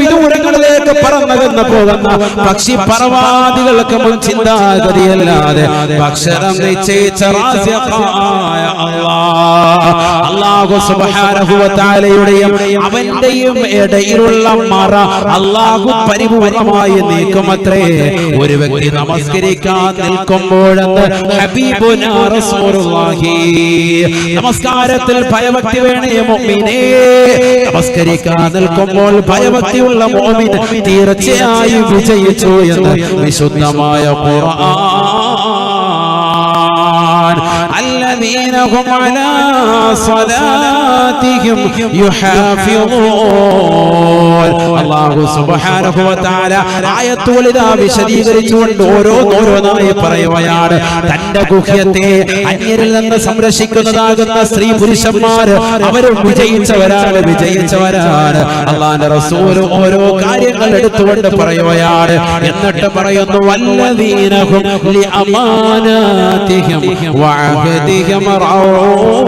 വിദൂരങ്ങളിലേക്ക് പറന്നകന്നു പോകുന്ന പക്ഷി പറവാദികൾക്ക് മുൻ ചിന്താഗതിയല്ലാതെ ഭക്ഷണം നിശ്ചയിച്ച അല്ലാഹു സുബ്ഹാനഹു വ തആലയുടെയും അവന്റെയും ഇടയിലുള്ള മറ അല്ലാഹു പരിപൂർണമായി നീക്കുമത്രേ. ഒരു വ്യക്തി നമസ്കരിക്കാൻ നിൽക്കുമ്പോഴെന്ന് ഹബീബുനാ റസൂലുള്ളാഹി, നമസ്കാരത്തിൽ ഭയഭക്തി വേണേ മുഅ്മിനേ. നമസ്കരിക്കാൻ നിൽക്കുമ്പോൾ ഭയഭക്തിയുള്ള മുഅ്മിൻ തീർച്ചയായും വിജയിച്ചു എന്ന് വിശുദ്ധമായ ഖുർആൻ. الذين هم على صلاتهم يحافظون. അല്ലാഹു സുബ്ഹാനഹു വ തആല ആയത്തുകൾ ഇതാ വിശദീകരിച്ചുകൊണ്ട് ഓരോന്നായി പറയുകയാണ്. തന്റെ ഗുഹ്യത്തെ അന്യരിൽ നിന്ന് സംരക്ഷിക്കുന്നതാകുന്ന സ്ത്രീ പുരുഷന്മാര് അവരും വിജയിച്ചവരാണ്. അല്ലാഹുവിന്റെ റസൂൽ ഓരോ കാര്യങ്ങൾ എടുത്തുകൊണ്ട് പറയുകയാണ്. എന്നിട്ട് പറയുന്നു, വല്ലദീനഹും ലിഅമാനാതിഹിം വഅഹദിഹിം റഊൻ.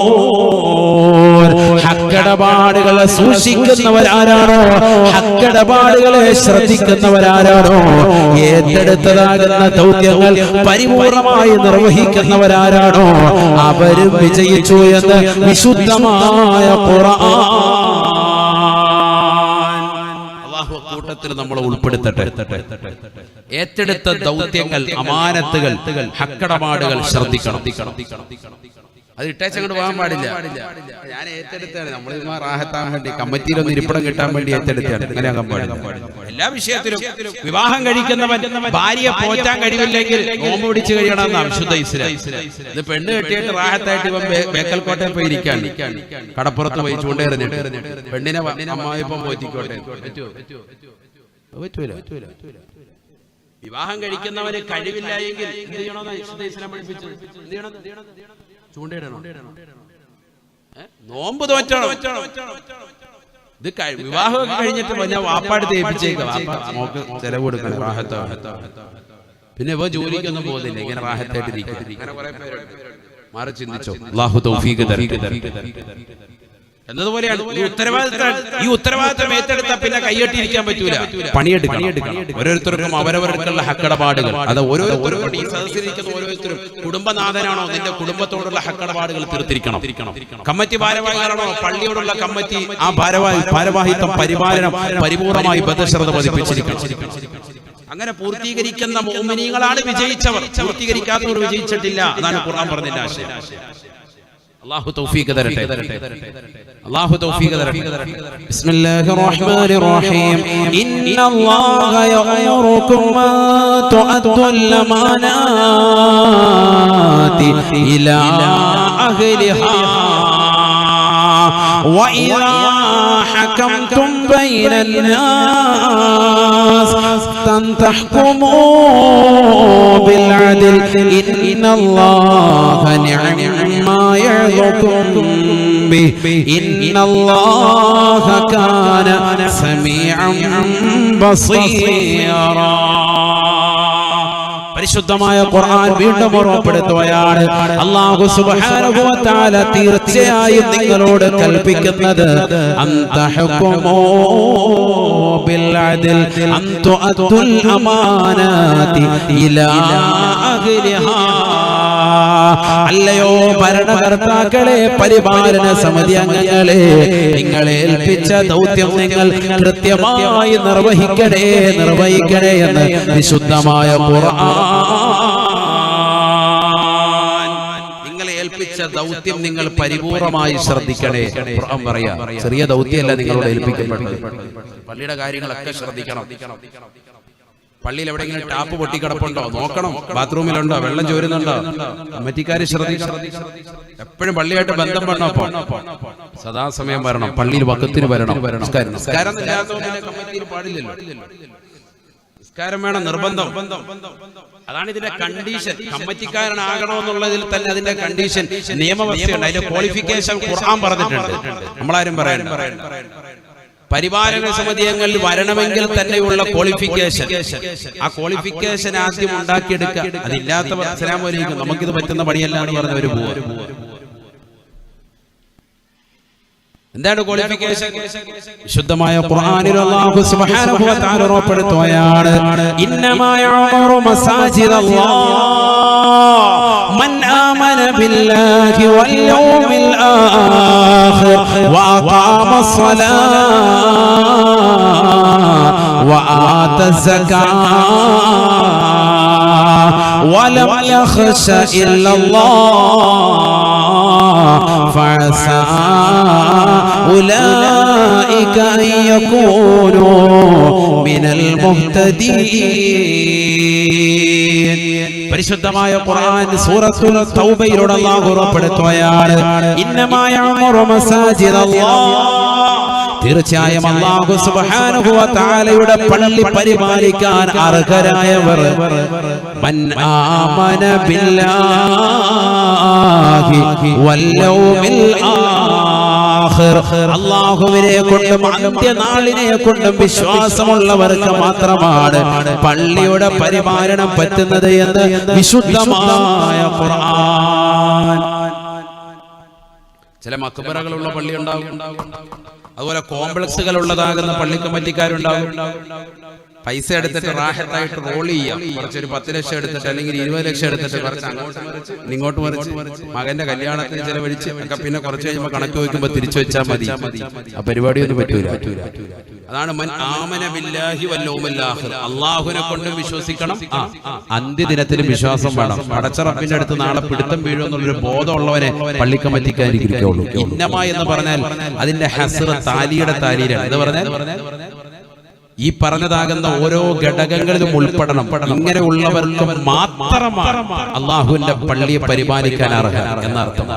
ഹക്കടപാടുകളെ സൂക്ഷിക്കുന്നവരാരാണോ, ഹക്കടപാടുകളെ ശ്രദ്ധിക്കുന്നവരാരാണോ, ഏറ്റെടുത്തതാകുന്ന ദൗത്യങ്ങൾ പരിപൂർണമായി നിർവഹിക്കുന്നവരാരാണോ അവരും വിജയിച്ചു എന്ന് വിശുദ്ധമായ ഖുർആൻ. അല്ലാഹു കൂട്ടത്തിൽ നമ്മളെ ഉൾപ്പെടുത്തട്ടെ. ഏറ്റെടുത്ത ദൗത്യങ്ങൾ, അമാനത്തുകൾ, ഹക്കടപാടുകൾ ശ്രദ്ധിക്കണം. അത് ഇട്ടേച്ചങ്ങോട്ട് പോകാൻ പാടില്ല. ഞാൻ ഏറ്റെടുത്താണ്, നമ്മൾ റാഹത്താൻ വേണ്ടി കമ്മിറ്റിയിലൊന്ന് ഇരിപ്പിടം കിട്ടാൻ വേണ്ടി ഏറ്റെടുത്താണ്. അങ്ങനെ ആകാൻ പാടില്ല. എല്ലാ വിഷയത്തിലും വിവാഹം കഴിക്കുന്നവൻ ഭാര്യയെ പോറ്റാൻ കഴിവില്ലെങ്കിൽ നോമ്പ് പിടിച്ചു കഴിയണമെന്നാണ് വിശുദ്ധ ഇസ്ലാം. ഇത് പെണ്ണ് കെട്ടിയിട്ട് റാഹത്തായിട്ട് ഇവൻ ബേക്കൽ കോട്ടയിൽ പോയി ഇരിക്കാൻ, കടപ്പുറത്ത് പോയി ചൂണ്ടേറിഞ്ഞിട്ട് പെണ്ണിനെ അമ്മായിപ്പം പോറ്റിക്കോട്ടെ. പറ്റൂല. വിവാഹം കഴിക്കുന്നവന് കഴിവില്ല എങ്കിൽ എന്ത് ചെയ്യണമെന്ന് വിശുദ്ധ ഇസ്ലാം പഠിപ്പിച്ചു? എന്ത് ചെയ്യണം? ചൂണ്ടയിടണം, നോമ്പ് തോറ്റണം. ഇത് വിവാഹമൊക്കെ കഴിഞ്ഞിട്ട് ഞാൻ വാപ്പാട് തേപ്പിച്ചേക്കാം, നമുക്ക് ചെലവ് കൊടുക്കണം, റാഹത്ത്. പിന്നെ ഇവ ജോലിക്കൊന്നും പോകുന്നില്ല, ഇങ്ങനെ റാഹത്തായിട്ടിരിക്കും. മാറി ചിന്തിച്ചോ. അല്ലാഹു തൗഫീഖ് തരട്ടെ. എന്നതുപോലെയാണ് ഈ ഉത്തരവാദിത്തം ഏറ്റെടുത്ത പിന്നെ കൈയ്യട്ടിരിക്കാൻ പറ്റൂല, പണിയെടുക്കണം. ഓരോരുത്തർക്കും അവരവർക്കുള്ള ഹക്കടപാടുകൾ, അത് ഓരോരുത്തരും ഈ സദസ്സിലിരിക്കുന്ന ഓരോരുത്തരും കുടുംബനാഥനാണോ നിന്റെ കുടുംബത്തോടുള്ള ഹക്കടപാടുകൾ തീർത്തിരിക്കണം. കമ്മിറ്റി ഭാരവാഹികളാണോ പള്ളിയോടുള്ള കമ്മിറ്റി ആ ഭാരവാഹിത്വം പരിപാലനം പരിപൂർണമായി ബദ്ധശ്രദ്ധ പതിപ്പിച്ചിരിക്കണം. അങ്ങനെ പൂർത്തീകരിക്കുന്ന മുഅ്മിനീങ്ങളാണ് വിജയിച്ചവർ. പൂർത്തീകരിക്കാത്തവർ വിജയിച്ചിട്ടില്ല. അതാണ് ഖുർആൻ പറഞ്ഞതിന്റെ ആശയം. അല്ലാഹു തൗഫീഖ് തരട്ടെ. അല്ലാഹു തൗഫീഖ് തരട്ടെ. ബിസ്മില്ലാഹിർ റഹ്മാനിർ റഹീം. ഇന്നല്ലാഹ യഅമുറുകും അൻ തുഅദ്ദുൽ അമാനാതി ഇലാ അഹ്ലിഹാ വഇദാ ഹകംതും ബൈനൽ നാസ് അൻ തഹ്കുമൂ ബിൽ അദ്ൽ ഇന്നല്ലാഹ നിഅമാ യഅദുകും ബിഹി ഇന്നല്ലാഹ കാന സമീഅൻ ബസീറാ. പരിശുദ്ധമായ ഖുർആൻ വീണ്ടും ഓർമ്മപ്പെടുത്തുകയാണ്. അല്ലാഹു സുബ്ഹാനഹു വ തആല തീർച്ചയായും നിങ്ങളോട് കൽപ്പിക്കുന്നത് അൻതഹകുമൂ ബിൽ അദ്ൽ അൻ തുഅദ്ദുൽ അമാനാതി ഇലാ അഹ്ലിഹാ. അല്ലയോ ഭരണകർത്താക്കളെ, പരിപാലന സമിതി അംഗങ്ങളെ, നിങ്ങളെ ഏൽപ്പിച്ച ദൗത്യം നിങ്ങൾ കൃത്യമായി നിർവഹിക്കണേ എന്ന് വിശുദ്ധമായ ഖുർആൻ. നിങ്ങളെ ഏൽപ്പിച്ച ദൗത്യം നിങ്ങൾ പരിപൂർണമായി ശ്രദ്ധിക്കണേ. ഖുർആൻ പറയാ, ചെറിയ ദൗത്യമല്ല നിങ്ങളോട് ഏൽപ്പിക്കപ്പെട്ടത്. പള്ളിയുടെ കാര്യങ്ങളൊക്കെ ശ്രദ്ധിക്കണം. പള്ളിയിൽ എവിടെയെങ്കിലും ടാപ്പ് പൊട്ടിക്കിടപ്പുണ്ടോ നോക്കണം. ബാത്റൂമിലുണ്ടോ, വെള്ളം ചോരുന്നുണ്ടോ, കമ്മിറ്റിക്കാര് ശ്രദ്ധിക്കണം. എപ്പോഴും പള്ളിയായിട്ട് ബന്ധം വേണം. സദാസമയം വരണം, പള്ളിയിൽ വഖത്തിന് വരണം. നിസ്കാരം കമ്മിറ്റിയിൽ പാടില്ലല്ലോ. നിസ്കാരം വേണം, നിർബന്ധം. അതാണ് ഇതിന്റെ കണ്ടീഷൻ. കമ്മിറ്റിക്കാരനാകണമെന്നുള്ളതിൽ തന്നെ അതിന്റെ കണ്ടീഷൻ, നിയമവ്യവസ്ഥയുണ്ട്. അതിന്റെ ക്വാളിഫിക്കേഷൻ ഖുർആൻ പറഞ്ഞിട്ടുണ്ട്. നമ്മളാരും പറയാൻ പരിപാലന സമിതി അംഗങ്ങളിൽ വരണമെങ്കിൽ തന്നെയുള്ള ക്വാളിഫിക്കേഷൻ, ആ ക്വാളിഫിക്കേഷൻ ആദ്യം ഉണ്ടാക്കിയെടുക്കുക. അതില്ലാത്തവർ അസ്സലാമു അലൈക്കും നമുക്കിത് പറ്റുന്ന പണിയല്ല എന്ന് പറഞ്ഞവര് പോകും. എന്താണ് ക്വാളിഫിക്കേഷൻ? വിശുദ്ധമായ ഖുർആനിൽ അല്ലാഹു സുബ്ഹാനഹു വ തആല ഉറപ്പെടുത്തുകയാണ്, ഇന്നമാ യഅമുറു മസാജിദല്ലാഹ് മൻ ആമന ബില്ലാഹി വൽ യൗമിൽ ആഖിർ വഅഖാമ الصلاة وآتى الزكاة ولم يخش إلا الله فعسى أولئك أن يكونوا من المهتدين. പരിശുദ്ധമായ ഖുർആൻ സൂറത്തുൽ തൗബയിലൂടെ അല്ലാഹു ഉറപ്പെടുത്തുകയാണ്, ഇന്നമാ യഅമുറു മസാജിദല്ലാഹ്. തീർച്ചയായും അല്ലാഹു സുബ്ഹാനഹു വ തആലയുടെ പള്ളി പരിപാലിക്കാൻ അർഹരായവർ മൻ ആമന ബില്ലാഹി വൽ യൗമിൽ ആഖിർ. അല്ലാഹുവിനെ കൊണ്ടും അന്ത്യനാളിനെ കൊണ്ടും വിശ്വാസമുള്ളവർക്ക് മാത്രമാണ് പള്ളിയുടെ പരിപാലനം പറ്റുന്നത് എന്ന് വിശുദ്ധമായ ഖുർആൻ. ചില മക്ബറകളുള്ള പള്ളി ഉണ്ടാകും, അതുപോലെ കോംപ്ലക്സുകൾ ഉള്ളതാകുന്ന പള്ളി കമ്മിറ്റിക്കാരുണ്ടാകും. പൈസ എടുത്തിട്ട് റാഹത്തായിട്ട് റോൾ ചെയ്യാം. കുറച്ചൊരു 10 ലക്ഷം എടുത്തിട്ട് അല്ലെങ്കിൽ 20 ലക്ഷം എടുത്തിട്ട് കുറച്ച് ഇങ്ങോട്ട് മറിച്ച് മകന്റെ കല്യാണത്തിന് ചെലവഴിച്ച് ഒക്കെ പിന്നെ കുറച്ച് കഴിയുമ്പോൾ കണക്ക് വയ്ക്കുമ്പോൾ തിരിച്ചു വെച്ചാൽ മതി. ആ പരിപാടിയൊന്നും പറ്റൂല. അതാണ് മൻ ആമന ബില്ലാഹി വൽ യൗമിൽ ആഖിർ. അല്ലാഹുവിനെ കൊണ്ട് വിശ്വസിക്കണം, അന്ത്യദിനത്തിലും വിശ്വാസം വേണം. പടച്ച റബ്ബിന്റെ അടുത്ത് നാളെ പിടുത്തം വീഴുമെന്നുള്ളൊരു ബോധമുള്ളവനെ പള്ളി കമ്മിറ്റിക്കാരിക്കുള്ളൂ. ഇന്നമ എന്ന് പറഞ്ഞാൽ അതിന്റെ ഹസ്ർ താലിയുടെ താലിയിലാണ്. എന്ന് പറഞ്ഞാൽ ഈ പറഞ്ഞതാകുന്ന ഓരോ ഘടകങ്ങളിലും ഉൾപ്പെടണം. ഇങ്ങനെ ഉള്ളവർക്ക് മാത്രമാണ് അള്ളാഹുവിന്റെ പള്ളിയെ പരിപാലിക്കാൻ അർഹത എന്നർത്ഥം.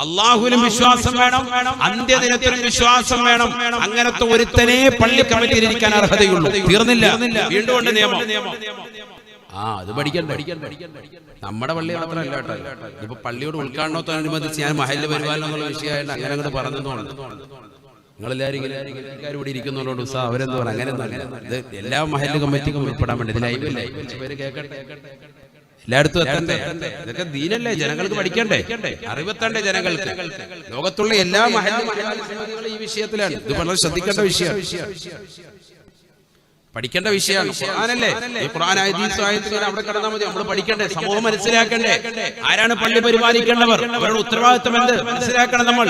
അള്ളാഹുവിനും വിശ്വാസം വേണം, അന്ത്യദിനത്തിനും വിശ്വാസം വേണം. അങ്ങനത്തെ ഒരുത്തനെ പള്ളി കമ്മിറ്റിയിൽ ഇരിക്കാൻ അർഹതയുള്ളൂ. തീർന്നില്ല, വീണ്ടും ഉണ്ട് നിയമം. അത് പഠിക്കണ്ട. നമ്മുടെ പള്ളി മാത്രമല്ല കേട്ടോ. ഇപ്പൊ പള്ളിയോട് ഉദ്ഘാടനത്തോടനുബന്ധിച്ച് ഞാൻ മഹല്ല് പരിപാലനം എന്നുള്ള വിഷയമായിട്ട് അങ്ങനെ അങ്ങോട്ട് പറഞ്ഞതുകൊണ്ട് നിങ്ങളെല്ലാവരും ഇവിടെ ഇരിക്കുന്നവരോട് ഉത്സാഹം അവരെന്ത് പറയാം, അങ്ങനെ ഇത് എല്ലാ മഹല്ല് കമ്മിറ്റിക്കും ഉൾപ്പെടാൻ വേണ്ടി ലൈവില്ലേ പേര് കേൾക്കട്ടെ. എല്ലായിടത്തും എത്തണ്ടേ? ഇതൊക്കെ ദീനല്ലേ, ജനങ്ങൾക്ക് പഠിക്കണ്ടേ, അറിവെത്തണ്ടേ ജനങ്ങൾക്ക്. ലോകത്തുള്ള എല്ലാ മഹല്ലുകളും ഈ വിഷയത്തിലാണ്. ഇത് വളരെ ശ്രദ്ധിക്കേണ്ട വിഷയമാണ്, പഠിക്കേണ്ട വിഷയമാണ്. ഖുർആനല്ലേ, ഈ ഖുർആൻ ആയത്തുകൾ അവിടെ കിടന്നാൽ മതി. നമ്മൾ പഠിക്കണ്ടേ, സമൂഹം മനസ്സിലാക്കണ്ടേ, ആരാണ് പള്ളി പരിപാലിക്കേണ്ടവർ, അവരുടെ ഉത്തരവാദിത്വം എന്ത് മനസ്സിലാക്കണം നമ്മൾ.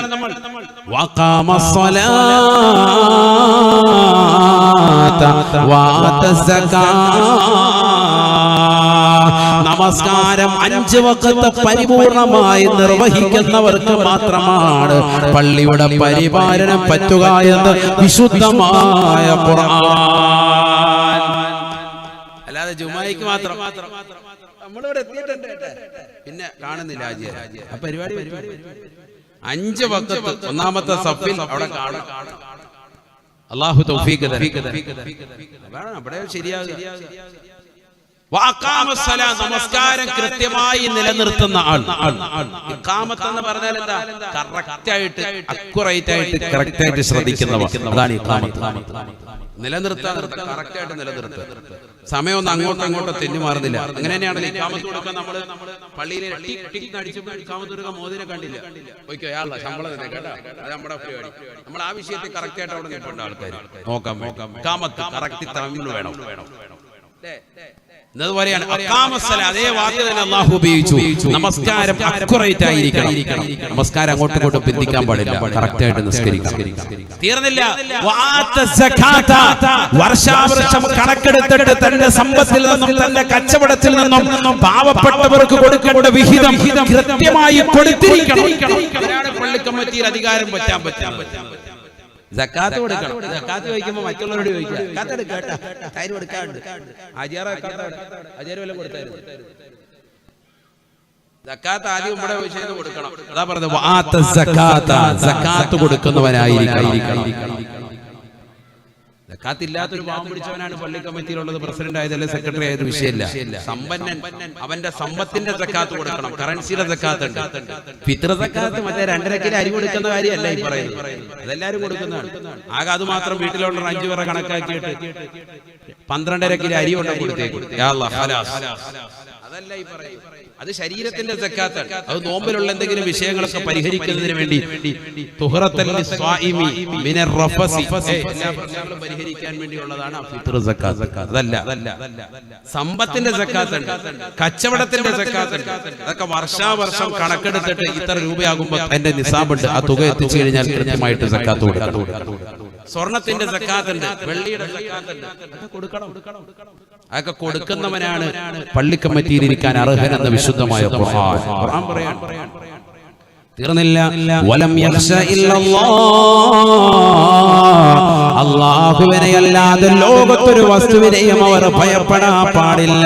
നമസ്കാരം 5 വഖത്ത് പരിപൂർണമായി നിർവഹിക്കുന്നവർക്ക് മാത്രമാണ് പള്ളിയുടെ പരിപാലനം പറ്റുക എന്ന് വിശുദ്ധമായ ഖുർആൻ. അല്ലാതെ ജുമായിക്ക് മാത്രം നമ്മളിവിടെ എത്തിയിട്ടുണ്ട്, പിന്നെ കാണുന്നില്ല ആ പരിപാടി. 5 വഖത്ത് ഒന്നാമത്തെ സഫിൽ അവിടെ കാണും. അല്ലാഹു തൗഫീഖ് തരട്ടെ. അവിടെ ശരിയാകുക. നമസ്കാരം കൃത്യമായി നിലനിർത്തുന്ന ആൾ. ഇഖാമത്ത് എന്ന് പറഞ്ഞാൽ എന്താ? കറക്റ്റ് ആയിട്ട്, അക്യുറേറ്റ് ആയിട്ട്, കറക്റ്റ് ആയിട്ട് ശ്രദ്ധിക്കുന്നവർ, അതാണ് ഇഖാമത്ത്. നിലനിർത്താൻ കറക്റ്റ് ആയിട്ട് നിലനിർത്തുക. സമയം ഒന്നും അങ്ങോട്ടോ തെന്നി മാറുന്നില്ല. അങ്ങനെ തന്നെയാണല്ലോ ഇഖാമത്ത് കൊടുക്കാൻ. നമ്മള് പള്ളിയിൽ ഇഖാമത്ത് കൊടുക്കാൻ മോദിനെ കണ്ടില്ല, ശമ്പളം തന്നെ കേട്ടോ, അത് നമ്മുടെ പരിപാടി. നമ്മൾ ആ വിഷയത്തിൽ കറക്റ്റ് ആയിട്ട് അവിടെ നിൽക്കേണ്ട ആൾക്കാർ നോക്കാം. ഇഖാമത്ത് കറക്റ്റ് ടൈമിൽ വേണം. എന്നതുപോലെയാണ് അതേ വാക്ക് തന്നെ അല്ലാഹു ഉപയോഗിച്ചു. നമസ്കാരം അക്യുറേറ്റ് ആയിരിക്കണം. നമസ്കാരം അങ്ങോട്ടും ഇങ്ങോട്ടും ബന്ധിക്കാൻ പാടില്ല, കറക്റ്റ് ആയിട്ട് നിസ്കരിക്കണം. തീർന്നില്ല, വർഷാവർഷം കണക്കെടുത്തിട്ട് തന്റെ സമ്പത്തിൽ നിന്നും തന്റെ കച്ചവടത്തിൽ നിന്നും പാവപ്പെട്ടവർക്ക് കൊടുക്കേണ്ട വിഹിതം കൃത്യമായി കൊടുത്തിരിക്കണം. പള്ളി കമ്മിറ്റിയിൽ അധികാരം പറ്റാൻ സക്കാത്ത് കൊടുക്കണം. സക്കാത്ത് ചോദിക്കുമ്പോൾ മറ്റുള്ളവരോട് ചോദിക്കുക, കൊടുക്കാറുണ്ട് വല്ലതും കൊടുത്തായിരുന്നു. സക്കാത്ത് ആദ്യം ഇവിടെ വിഷയം കൊടുക്കണം. അതാ പറഞ്ഞത്, സക്കാത്ത് കൊടുക്കുന്നവനായിരിക്കണം. സക്കാത്തില്ലാത്തൊരു പാവം പിടിച്ചവനാണ് പള്ളി കമ്മിറ്റിയിലുള്ളത്, പ്രസിഡന്റ് ആയതല്ലേ, സെക്രട്ടറി ആയത് വിഷയമില്ല. സമ്പന്നൻ അവന്റെ സമ്പത്തിന്റെ സക്കാത്ത് കൊടുക്കണം. കറൻസിയുടെ സക്കാത്ത് ഉണ്ട്. ഫിത്ർ സക്കാത്ത് മറ്റേ 2.5 കിലോ അരി കൊടുക്കുന്ന കാര്യമല്ല ഈ പറയുന്നത്, അതെല്ലാരും കൊടുക്കുന്നതാണ്. ആകെ അത് മാത്രം വീട്ടിലുള്ള 5 പേരെ കണക്കാക്കിയിട്ട് 12.5 കിലോ അരി കൊണ്ട് കൊടുത്തേക്കും. അതല്ല ഈ പറയുന്നത്, അത് ശരീരത്തിന്റെ സക്കാത്താണ്. അത് നോമ്പിലുള്ള എന്തെങ്കിലും വിഷയങ്ങളൊക്കെ പരിഹരിക്കുന്നതിന് വേണ്ടി പരിഹരിക്കാൻ വേണ്ടിയുള്ളതാണ് ഫിത്ർ സക്കാത്ത്. അതല്ല, സമ്പത്തിന്റെ സക്കാത്ത് ഉണ്ട്, കച്ചവടത്തിന്റെ സക്കാത്ത് ഉണ്ട്. അതൊക്കെ വർഷാവർഷം കണക്കെടുത്തിട്ട് ഇത്ര രൂപയാകുമ്പോൾ എന്റെ നിസാബുണ്ട്, ആ തുക എത്തിച്ചു കഴിഞ്ഞാൽ കൃത്യമായിട്ട് സക്കാത്ത് കൊടുക്കണം. സ്വർണത്തിന്റെ സക്കാത്ത് ഉണ്ട്, വെള്ളിയുടെ സക്കാത്ത് ഉണ്ട്, കൊടുക്കണം. അതൊക്കെ കൊടുക്കുന്നവനാണ് പള്ളി കമ്മിറ്റിയിൽ ഇരിക്കാൻ അർഹനെന്ന് വിശുദ്ധമായ ഖുർആൻ പറയാൻ. തീർന്നില്ല, വലം യഖ്ശ ഇല്ലല്ലാഹ്, അല്ലാഹുവിനെ അല്ലാതെ ലോകത്തൊരു വസ്തുവിനെയും അവർ ഭയപ്പെടാൻ പാടില്ല.